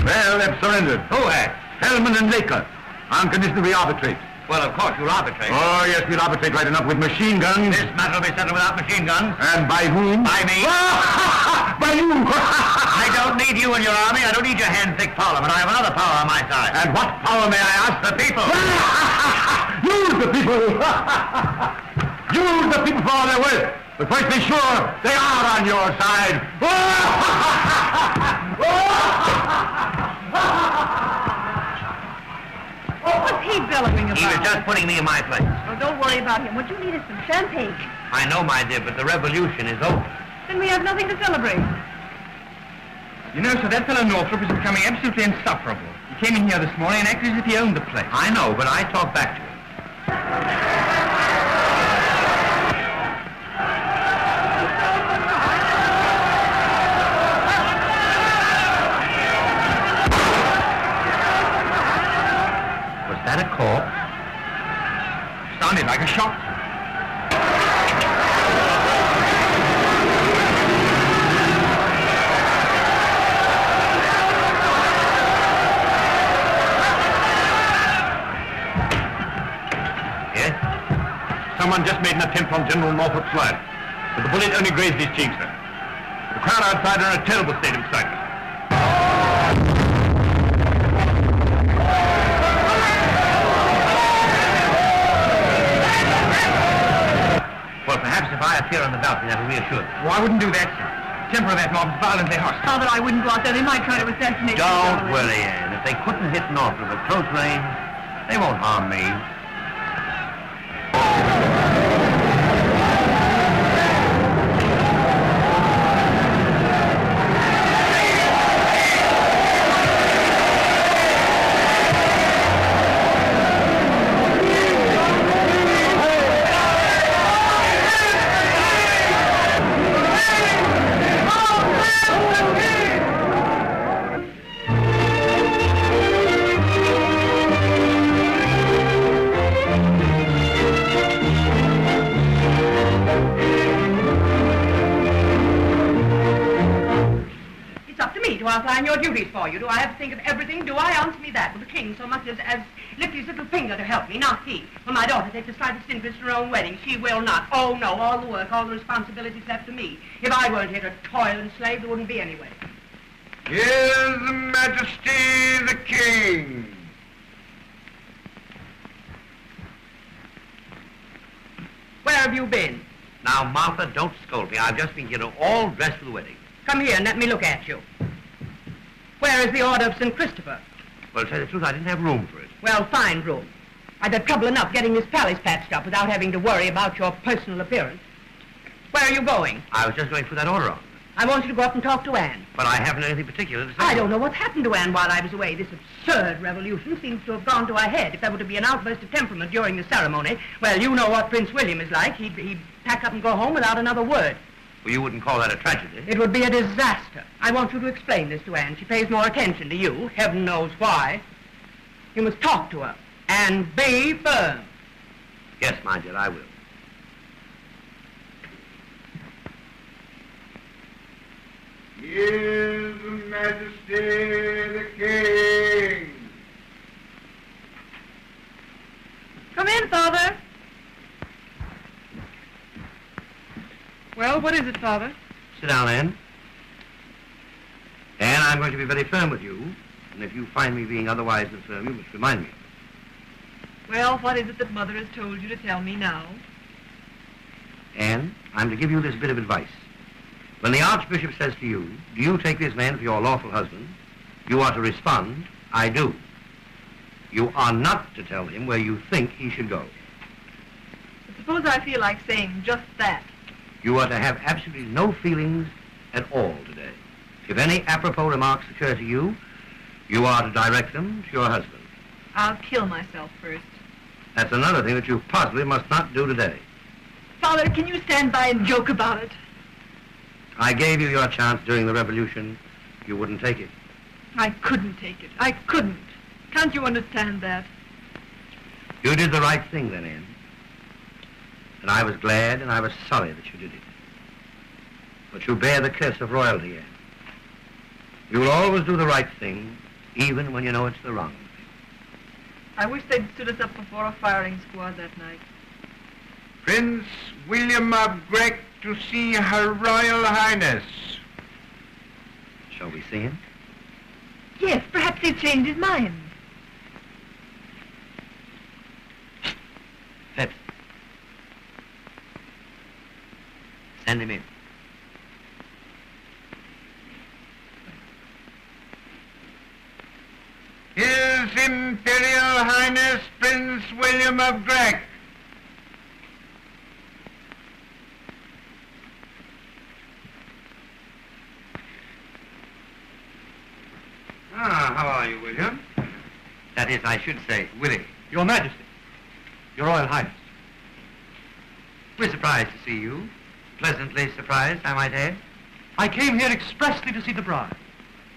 Well, they've surrendered. Who has? Hellman and Laker. On condition we arbitrate. Well, of course, you'll arbitrate. Oh, yes, we'll arbitrate right enough with machine guns. This matter will be settled without machine guns. And by whom? By me. By you. I don't need you and your army. I don't need your hand-picked parliament. I have another power on my side. And what power, may I ask? The people. Use the people. Use the people for all they're worth. But first be sure they are on your side. What was he bellowing about? He was just putting me in my place. Well, don't worry about him. What you need is some champagne. I know, my dear, but the revolution is over. Then we have nothing to celebrate. You know, sir, that fellow Northrop is becoming absolutely insufferable. He came in here this morning and acted as if he owned the place. I know, but I talked back to him. Was that a corpse? Sounded like a shot. Yes? Someone just made an attempt on General Northrop's life, but the bullet only grazed his cheek, sir. The crowd outside are in a terrible state of excitement. Well, perhaps if I appear on the balcony, that will reassure them. Oh, I wouldn't do that, sir. The temper of that mob is violently hostile. Father, I wouldn't go out there. They might try to assassinate you. Don't worry, Anne. If they couldn't hit Northrop at close range, they won't harm me. Outline your duties for you. Do I have to think of everything? Do I? Answer me that. Will the king so much as lift his little finger to help me? Not he. Will my daughter take the slightest interest in her own wedding? She will not. Oh, no. All the work, all the responsibilities left to me. If I weren't here to toil and slave, there wouldn't be any wedding. His Majesty the King. Where have you been? Now, Martha, don't scold me. I've just been here all dressed for the wedding. Come here and let me look at you. Where is the Order of St. Christopher? Well, to tell you the truth, I didn't have room for it. Well, find room. I've had trouble enough getting this palace patched up without having to worry about your personal appearance. Where are you going? I was just going to put that order on. I want you to go up and talk to Anne. But I haven't anything particular to say. I don't know what's happened to Anne while I was away. This absurd revolution seems to have gone to her head. If there were to be an outburst of temperament during the ceremony, well, you know what Prince William is like. He'd pack up and go home without another word. Well, you wouldn't call that a tragedy. It would be a disaster. I want you to explain this to Anne. She pays more attention to you. Heaven knows why. You must talk to her and be firm. Yes, my dear, I will. His Majesty the King. Come in, Father. Well, what is it, Father? Sit down, Anne. Anne, I'm going to be very firm with you, and if you find me being otherwise than firm, you must remind me. Well, what is it that Mother has told you to tell me now? Anne, I'm to give you this bit of advice. When the Archbishop says to you, do you take this man for your lawful husband, you are to respond, I do. You are not to tell him where you think he should go. But suppose I feel like saying just that. You are to have absolutely no feelings at all today. If any apropos remarks occur to you, you are to direct them to your husband. I'll kill myself first. That's another thing that you positively must not do today. Father, can you stand by and joke about it? I gave you your chance during the revolution. You wouldn't take it. I couldn't take it. I couldn't. Can't you understand that? You did the right thing then, Anne. And I was glad and I was sorry that you did it. But you bear the curse of royalty, Anne. You will always do the right thing, even when you know it's the wrong thing. I wish they'd stood us up before a firing squad that night. Prince William of Grec to see Her Royal Highness. Shall we see him? Yes, perhaps he'd changed his mind. Phipps. Send him in. His Imperial Highness Prince William of Grec. Ah, how are you, William? That is, I should say, Willie. Your Majesty. Your Royal Highness. We're surprised to see you. Pleasantly surprised, I might add. I came here expressly to see the bride.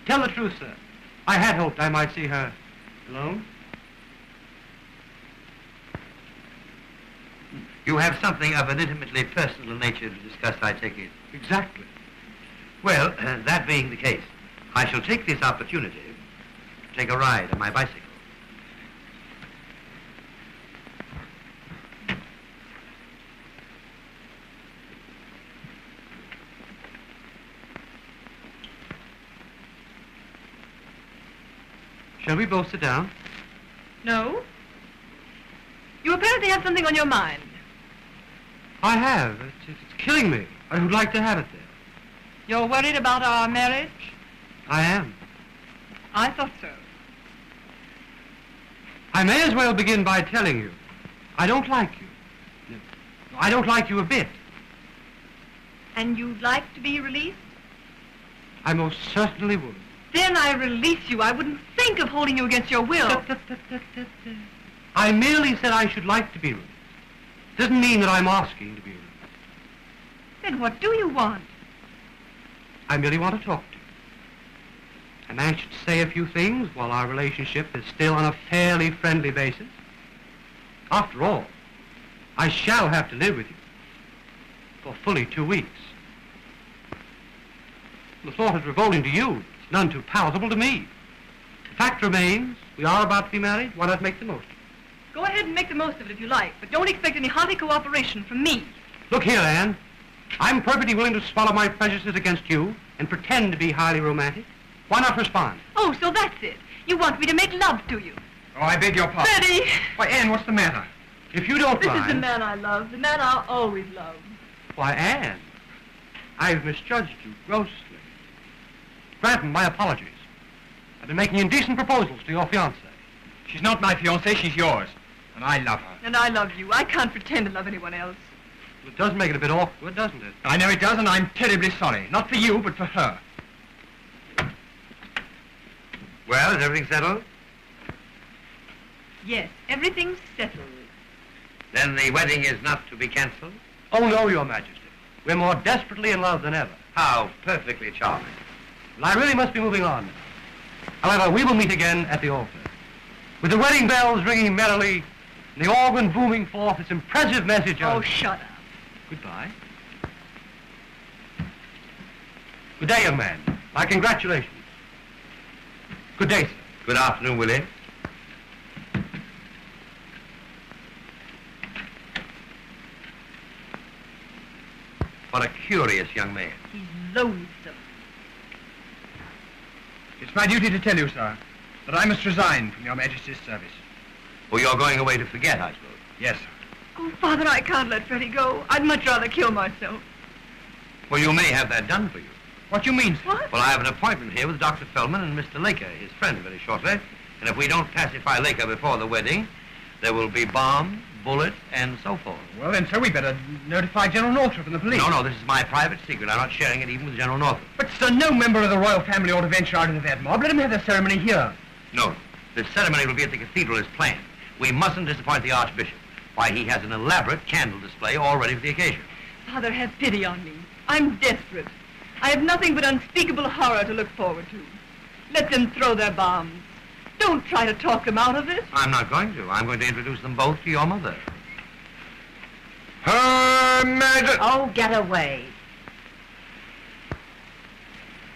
Tell the truth, sir. I had hoped I might see her alone. You have something of an intimately personal nature to discuss, I take it. Exactly. Well, that being the case, I shall take this opportunity to take a ride on my bicycle. Shall we both sit down? No? You apparently have something on your mind. I have. It's killing me. I would like to have it there. You're worried about our marriage? I am. I thought so. I may as well begin by telling you, I don't like you. I don't like you a bit. And you'd like to be released? I most certainly would. Then I release you. I wouldn't think of holding you against your will. I merely said I should like to be released. Doesn't mean that I'm asking to be released. Then what do you want? I merely want to talk to you. I'm anxious to say a few things while our relationship is still on a fairly friendly basis. After all, I shall have to live with you for fully 2 weeks. The thought is revolting to you. It's none too palatable to me. The fact remains, we are about to be married. Why not make the most of it? Go ahead and make the most of it if you like, but don't expect any hearty cooperation from me. Look here, Anne. I'm perfectly willing to swallow my prejudices against you and pretend to be highly romantic. Why not respond? Oh, so that's it. You want me to make love to you. Oh, I beg your pardon. Freddie! Why, Anne, what's the matter? If you don't This mind... is the man I love, the man I'll always love. Why, Anne, I've misjudged you grossly. Granton, my apologies. I've been making indecent proposals to your fiancée. She's not my fiancée, she's yours. And I love her. And I love you. I can't pretend to love anyone else. Well, it does make it a bit awkward, doesn't it? I know it does, and I'm terribly sorry. Not for you, but for her. Well, is everything settled? Yes, everything's settled. Then the wedding is not to be cancelled? Oh, no, Your Majesty. We're more desperately in love than ever. How perfectly charming. Well, I really must be moving on. However, we will meet again at the altar. With the wedding bells ringing merrily, and the organ booming forth its impressive message of... Oh, shut up. Goodbye. Good day, young man. My congratulations. Good day, sir. Good afternoon, Willie. What a curious young man. He's loathsome. It's my duty to tell you, sir, that I must resign from Your Majesty's service. Well, you're going away to forget, I suppose. Yes, sir. Oh, Father, I can't let Freddie go. I'd much rather kill myself. Well, you may have that done for you. What do you mean, sir? What? Well, I have an appointment here with Dr. Feldman and Mr. Laker, his friend, very shortly. And if we don't pacify Laker before the wedding, there will be bomb, bullet, and so forth. Well, then, sir, we better notify General Northrop and the police. No, this is my private secret. I'm not sharing it even with General Northrop. But, sir, no member of the royal family ought to venture out into that mob. Let him have the ceremony here. No, the ceremony will be at the cathedral as planned. We mustn't disappoint the Archbishop. Why, he has an elaborate candle display all ready for the occasion. Father, have pity on me. I'm desperate. I have nothing but unspeakable horror to look forward to. Let them throw their bombs. Don't try to talk them out of it. I'm not going to. I'm going to introduce them both to your mother. Her Majesty... Oh, get away.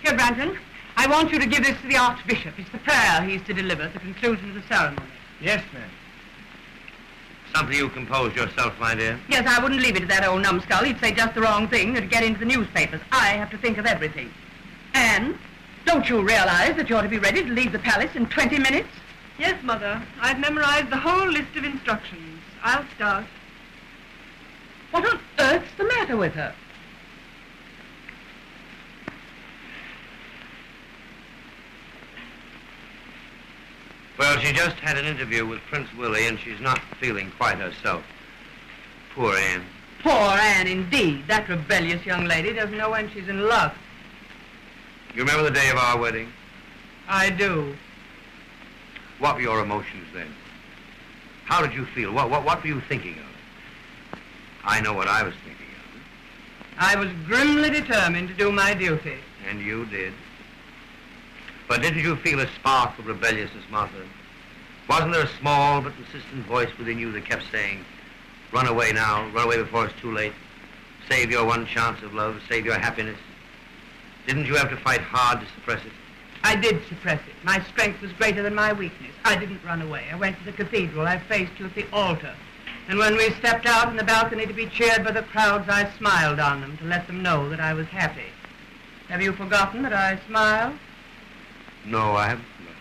Here, Brandon, I want you to give this to the Archbishop. It's the prayer he's to deliver at the conclusion of the ceremony. Yes, ma'am. Something you composed yourself, my dear. Yes, I wouldn't leave it to that old numbskull. He'd say just the wrong thing. It'd get into the newspapers. I have to think of everything. And don't you realize that you're to be ready to leave the palace in 20 minutes? Yes, Mother. I've memorized the whole list of instructions. I'll start. What on earth's the matter with her? Well, she just had an interview with Prince Willie, and she's not feeling quite herself. Poor Anne. Poor Anne, indeed. That rebellious young lady doesn't know when she's in love. You remember the day of our wedding? I do. What were your emotions then? How did you feel? What were you thinking of? I know what I was thinking of. I was grimly determined to do my duty. And you did. But didn't you feel a spark of rebelliousness, Martha? Wasn't there a small but insistent voice within you that kept saying, run away now, run away before it's too late, save your one chance of love, save your happiness? Didn't you have to fight hard to suppress it? I did suppress it. My strength was greater than my weakness. I didn't run away. I went to the cathedral. I faced you at the altar. And when we stepped out on the balcony to be cheered by the crowds, I smiled on them to let them know that I was happy. Have you forgotten that I smiled? No, I haven't forgotten.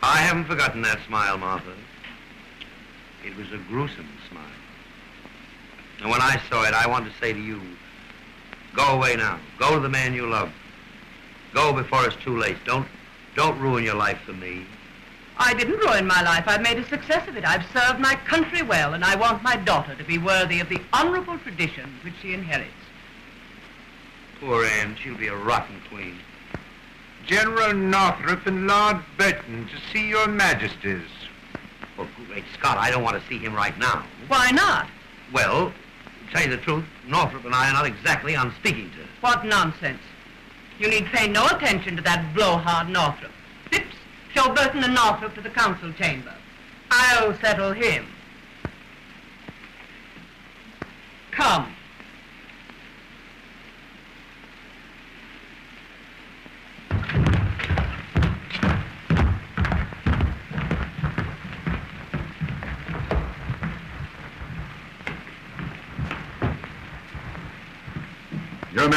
I haven't forgotten that smile, Martha. It was a gruesome smile. And when I saw it, I wanted to say to you, go away now. Go to the man you love. Go before it's too late. Don't ruin your life for me. I didn't ruin my life. I've made a success of it. I've served my country well, and I want my daughter to be worthy of the honorable traditions which she inherits. Poor Anne, she'll be a rotten queen. General Northrop and Lord Burton to see your majesties. Oh, great Scott, I don't want to see him right now. Why not? Well, to tell you the truth, Northrop and I are not exactly on speaking terms. What nonsense. You need pay no attention to that blowhard Northrop. Phipps, show Burton and Northrop to the council chamber. I'll settle him. Come. Your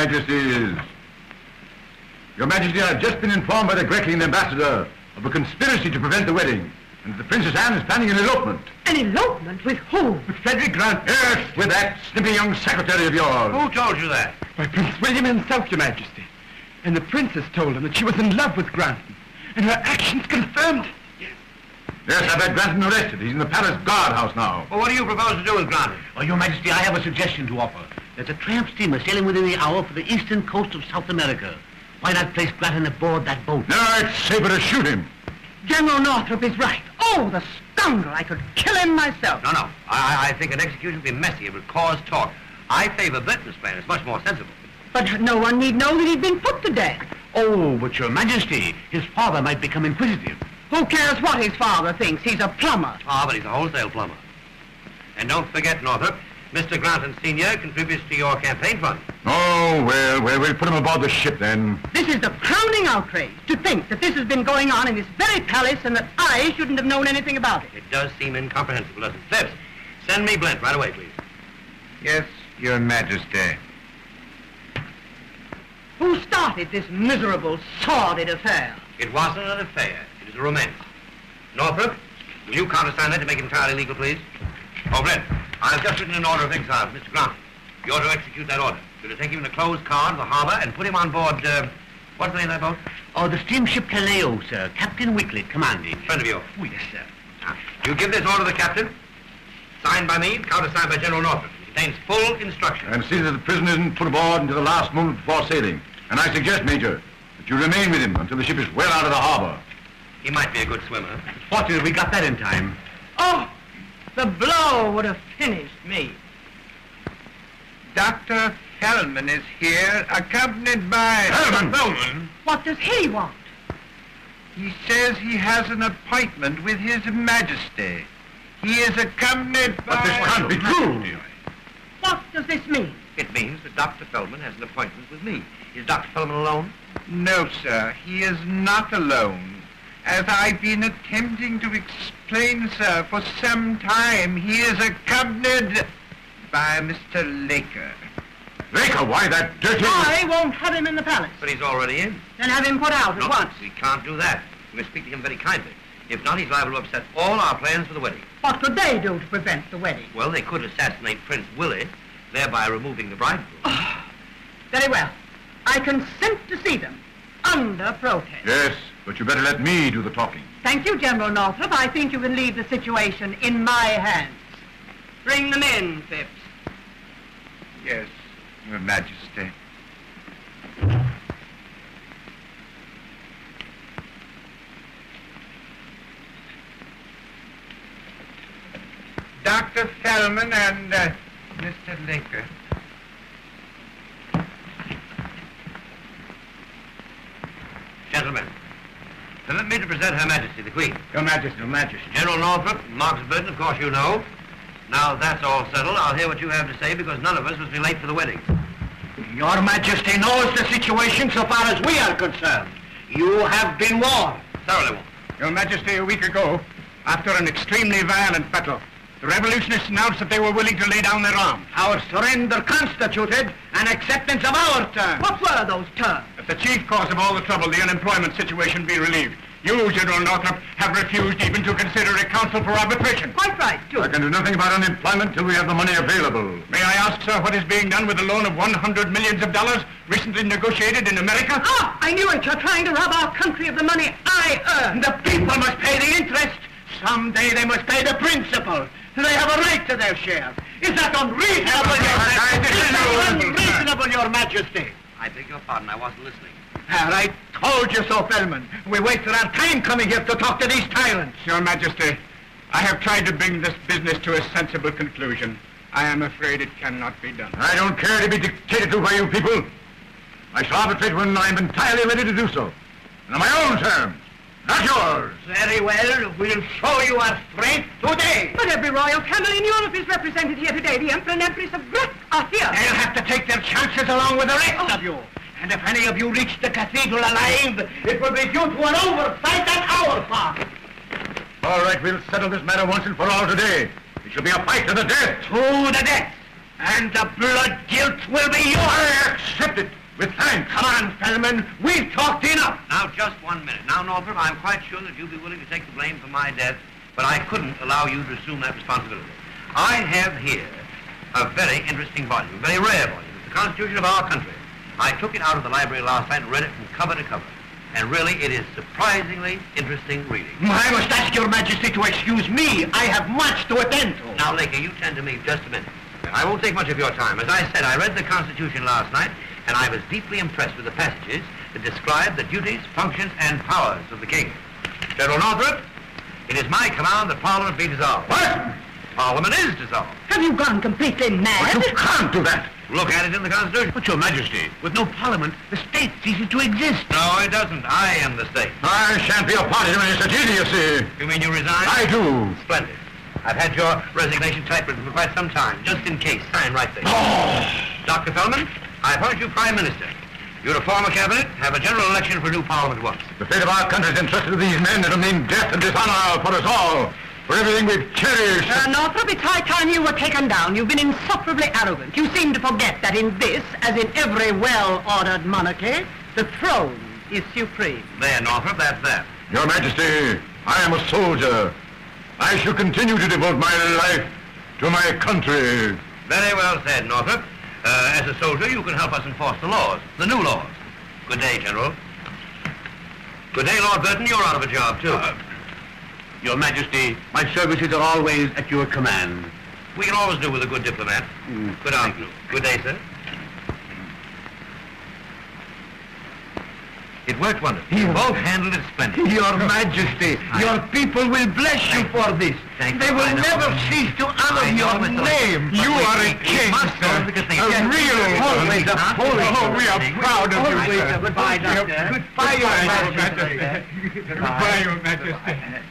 Majesty, I have just been informed by the Greckian ambassador of a conspiracy to prevent the wedding, and the Princess Anne is planning an elopement. An elopement? With whom? With Frederick Grant. Yes, with that snippy young secretary of yours. Who told you that? By Prince William himself, Your Majesty. And the princess told him that she was in love with Granton, and her actions confirmed it. Yes, I've had Granton arrested. He's in the palace guardhouse now. Well, what do you propose to do with Granton? Oh, Your Majesty, I have a suggestion to offer. There's a tramp steamer sailing within the hour for the eastern coast of South America. Why not place Granton aboard that boat? No, it's safer to shoot him. General Northrop is right. Oh, the scoundrel. I could kill him myself. No. I think an execution would be messy. It would cause talk. I favor Benton's plan. It's much more sensible. But no one need know that he'd been put to death. Oh, but Your Majesty, his father might become inquisitive. Who cares what his father thinks? He's a plumber. Ah, but he's a wholesale plumber. And don't forget, Northrop, Mr. Granton Sr. contributes to your campaign fund. Oh, well, we'll put him aboard the ship then. This is the crowning outrage, to think that this has been going on in this very palace and that I shouldn't have known anything about it. It does seem incomprehensible, doesn't it? Phipps, send me Blent right away, please. Yes, Your Majesty. Who started this miserable, sordid affair? It wasn't an affair. It is a romance. Northrop, will you countersign that to make it entirely legal, please? Oh, Blent, I've just written an order of exile for Mr. Grant. You're to execute that order. You're to take him in a closed car to the harbor and put him on board, what's the name of that boat? Oh, the steamship Caleo, sir. Captain Wicklet commanding. Friend of yours. Oh, yes, sir. Now, you give this order to the captain, signed by me, countersigned by General Northrop. It contains full instructions. And see that the prisoner isn't put aboard until the last moment before sailing. And I suggest, Major, that you remain with him until the ship is well out of the harbor. He might be a good swimmer. Fortunately, we got that in time. Oh, the blow would have finished me. Dr. Fellman is here, accompanied by... Fellman? What does he want? He says he has an appointment with His Majesty. He is accompanied by... But this can't be true. What does this mean? It means that Dr. Feldman has an appointment with me. Is Dr. Feldman alone? No, sir, he is not alone. As I've been attempting to explain, sir, for some time, he is accompanied by Mr. Laker. Laker, why that dirty... I won't have him in the palace. But he's already in. Then have him put out at No, once. we can't do that. We must speak to him very kindly. If not, he's liable to upset all our plans for the wedding. What could they do to prevent the wedding? Well, they could assassinate Prince Willie, thereby removing the bridegroom. Very well. I consent to see them, under protest. Yes, But you better let me do the talking. Thank you, General Northrop. I think you can leave the situation in my hands. Bring them in, Phipps. Yes, Your Majesty. Dr. Fellman and Mr. Laker. Gentlemen, permit me to present Her Majesty, the Queen. Your Majesty, Your Majesty. General Northrop, Marks Burton, of course you know. Now that's all settled, I'll hear what you have to say because none of us must be late for the wedding. Your Majesty knows the situation so far as we are concerned. You have been warned. Thoroughly warned. Your Majesty, a week ago, after an extremely violent battle, the revolutionists announced that they were willing to lay down their arms. Our surrender constituted an acceptance of our terms. What were those terms? If the chief cause of all the trouble, the unemployment situation, be relieved, you, General Northrop, have refused even to consider a council for arbitration. Quite right, too. I can do nothing about unemployment till we have the money available. May I ask, sir, what is being done with the loan of $100 million recently negotiated in America? Ah, I knew it. You're trying to rob our country of the money I earned. The people must pay the interest. Someday they must pay the principal. They have a right to their share. Is that unreasonable, Your Majesty? Is that unreasonable, Your Majesty? I beg your pardon, I wasn't listening. I told you so, Fellman. We wasted our time coming here to talk to these tyrants. Your Majesty, I have tried to bring this business to a sensible conclusion. I am afraid it cannot be done. I don't care to be dictated to by you people. I shall arbitrate when I'm entirely ready to do so. And on my own terms, not yours. Very well. We'll show you our strength today. But every royal family in Europe is represented here today. The Emperor and Empress of Greece are here. They'll have to take their chances along with the rest of you. And if any of you reach the cathedral alive, it will be due to an oversight on our part. All right, we'll settle this matter once and for all today. It shall be a fight to the death. To the death. And the blood guilt will be yours. I accept it with thanks. Come on, Fellman. We've talked enough. Now, just 1 minute. Now, Northrop, I'm quite sure that you'd be willing to take the blame for my death, but I couldn't allow you to assume that responsibility. I have here a very interesting volume, a very rare volume. It's the Constitution of our country. I took it out of the library last night and read it from cover to cover. And really, it is surprisingly interesting reading. I must ask Your Majesty to excuse me. I have much to attend to. Now, Laker, you tend to me just a minute. I won't take much of your time. As I said, I read the Constitution last night, and I was deeply impressed with the passages that describe the duties, functions, and powers of the king. General Northrop, it is my command that Parliament be dissolved. What? Parliament is dissolved. Have you gone completely mad? But you can't do that. Look at it in the Constitution. But, Your Majesty, with no Parliament, the state ceases to exist. No, it doesn't. I am the state. I shan't be a party to any such idiocy. You mean you resign? I do. Splendid. I've had your resignation typewritten for quite some time, just in case. Sign right there. Dr. Fellman, I appoint you Prime Minister. You to form a cabinet, have a general election for a new Parliament once. The fate of our country is entrusted to these men. It'll mean death and dishonor for us all. For everything we've cherished. Northrop, it's high time you were taken down. You've been insufferably arrogant. You seem to forget that in this, as in every well-ordered monarchy, the throne is supreme. There, Northrop, that's that. Your Majesty, I am a soldier. I shall continue to devote my life to my country. Very well said, Northrop. As a soldier, you can help us enforce the laws, the new laws. Good day, General. Good day, Lord Burton. You're out of a job, too. Your Majesty, my services are always at your command. We can always do with a good diplomat. Good afternoon. Good day, sir. It worked wonderfully. You both handled it splendidly. Your Majesty, your people will bless you for this. Thank They you. will I know. never cease to honor I know, your Mr. name. But You we- are a we king, must go sir. because they- A Yes, real yes, always yes, a yes, holy. yes, Oh, we are yes, proud of you, Always sir. a goodbye, Doctor. Goodbye, Your Majesty. Goodbye, Your Majesty.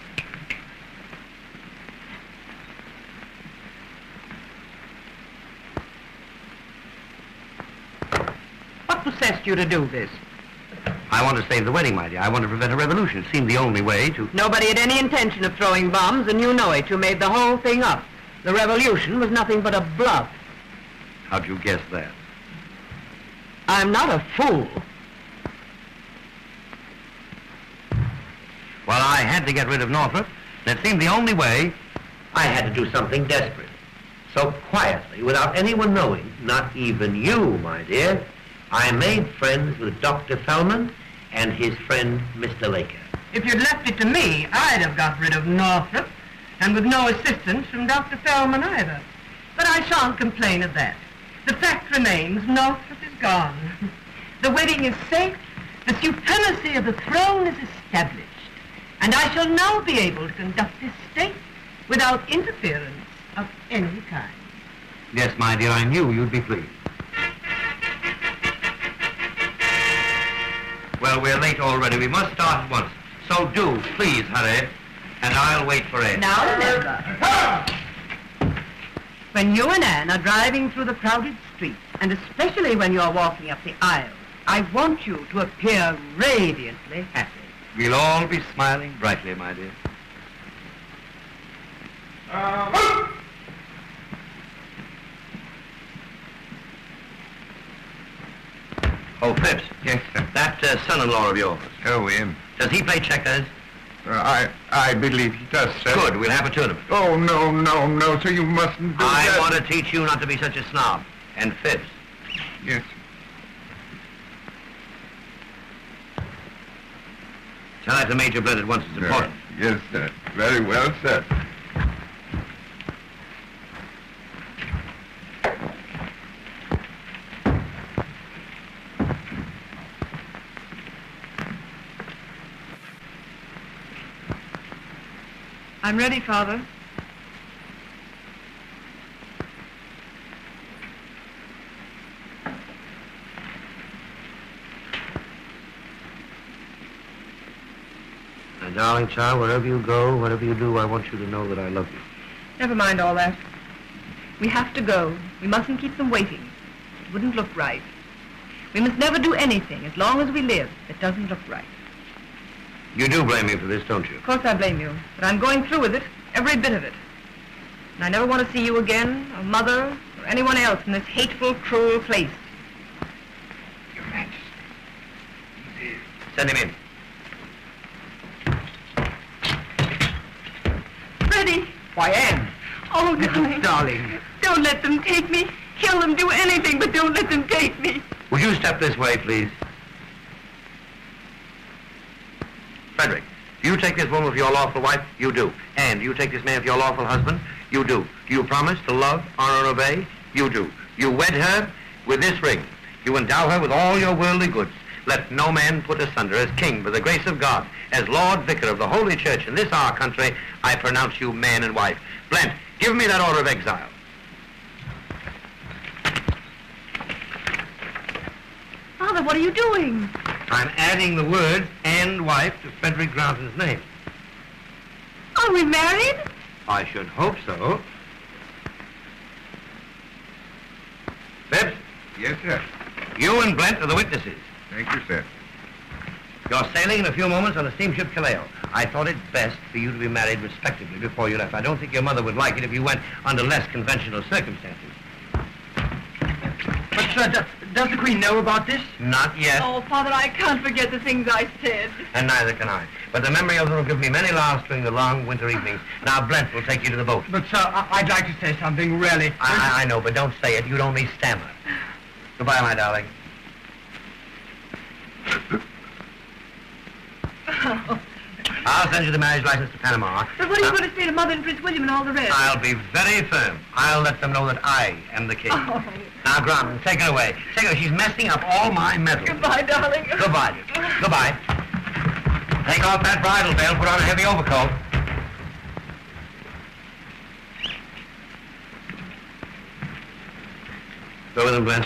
What possessed you to do this? I want to save the wedding, my dear. I want to prevent a revolution. It seemed the only way to... Nobody had any intention of throwing bombs, and you know it. You made the whole thing up. The revolution was nothing but a bluff. How'd you guess that? I'm not a fool. Well, I had to get rid of Northrop. And it seemed the only way. I had to do something desperate. So quietly, without anyone knowing, not even you, my dear, I made friends with Dr. Fellman and his friend, Mr. Laker. If you'd left it to me, I'd have got rid of Northrop, and with no assistance from Dr. Feldman either. But I shan't complain of that. The fact remains, Northrop is gone. The wedding is safe, the supremacy of the throne is established, and I shall now be able to conduct this state without interference of any kind. Yes, my dear, I knew you'd be pleased. Well, we're late already. We must start at once. So do, please, hurry, and I'll wait for Ed. Now remember, when you and Anne are driving through the crowded streets, and especially when you're walking up the aisle, I want you to appear radiantly happy. We'll all be smiling brightly, my dear. Oh, Phipps. Yes, sir. That son-in-law of yours. Oh, him. Does he play checkers? I believe he does, sir. Good, we'll have a tournament. Oh, no, sir, you mustn't do I that. want to teach you not to be such a snob. And Phipps. Yes, Tell that to Major Bled at once. It's important. Yes, sir. Very well, sir. I'm ready, Father. My darling child, wherever you go, whatever you do, I want you to know that I love you. Never mind all that. We have to go. We mustn't keep them waiting. It wouldn't look right. We must never do anything, as long as we live, that doesn't look right. You do blame me for this, don't you? Of course I blame you, but I'm going through with it, every bit of it. And I never want to see you again, or Mother, or anyone else in this hateful, cruel place. Your Majesty. Send him in. Freddie! Why, Anne. Oh, darling. Darling. Don't let them take me. Kill them, do anything, but don't let them take me. Would you step this way, please? Frederick, do you take this woman for your lawful wife? You do. And do you take this man for your lawful husband? You do. Do you promise to love, honor, and obey? You do. You wed her with this ring. You endow her with all your worldly goods. Let no man put asunder. As king, by the grace of God, as Lord Vicar of the Holy Church in this our country, I pronounce you man and wife. Blent, give me that order of exile. Father, what are you doing? I'm adding the words and wife to Frederick Granton's name. Are we married? I should hope so. Phipps, Yes, sir. you and Blent are the witnesses. Thank you, sir. You're sailing in a few moments on the steamship Callao. I thought it best for you to be married respectably before you left. I don't think your mother would like it if you went under less conventional circumstances. But, sir, does the Queen know about this? Not yet, Oh, Father, I can't forget the things I said. and neither can I. But the memory of them will give me many laughs during the long winter evenings. Now, Blent will take you to the boat. But, sir, I'd like to say something, really. I know, but don't say it. You'd only stammer. Goodbye, my darling. I'll send you the marriage license to Panama. But what are you going to say to Mother and Prince William and all the rest? I'll be very firm. I'll let them know that I am the king. Oh. Now, Granton, take her away. Take her. She's messing up all my medals. Goodbye, darling. Goodbye. Goodbye. Take off that bridle veil. Put on a heavy overcoat. Go with him, Blent.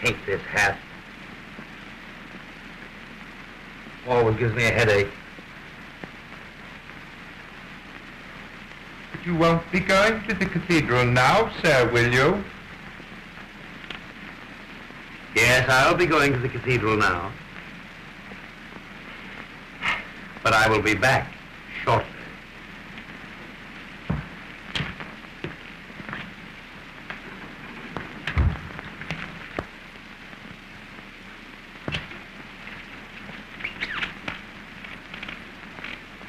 Hate this hat. Always gives me a headache. But you won't be going to the cathedral now, sir, will you? Yes, I'll be going to the cathedral now. But I will be back shortly.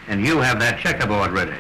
And you have that checkerboard ready.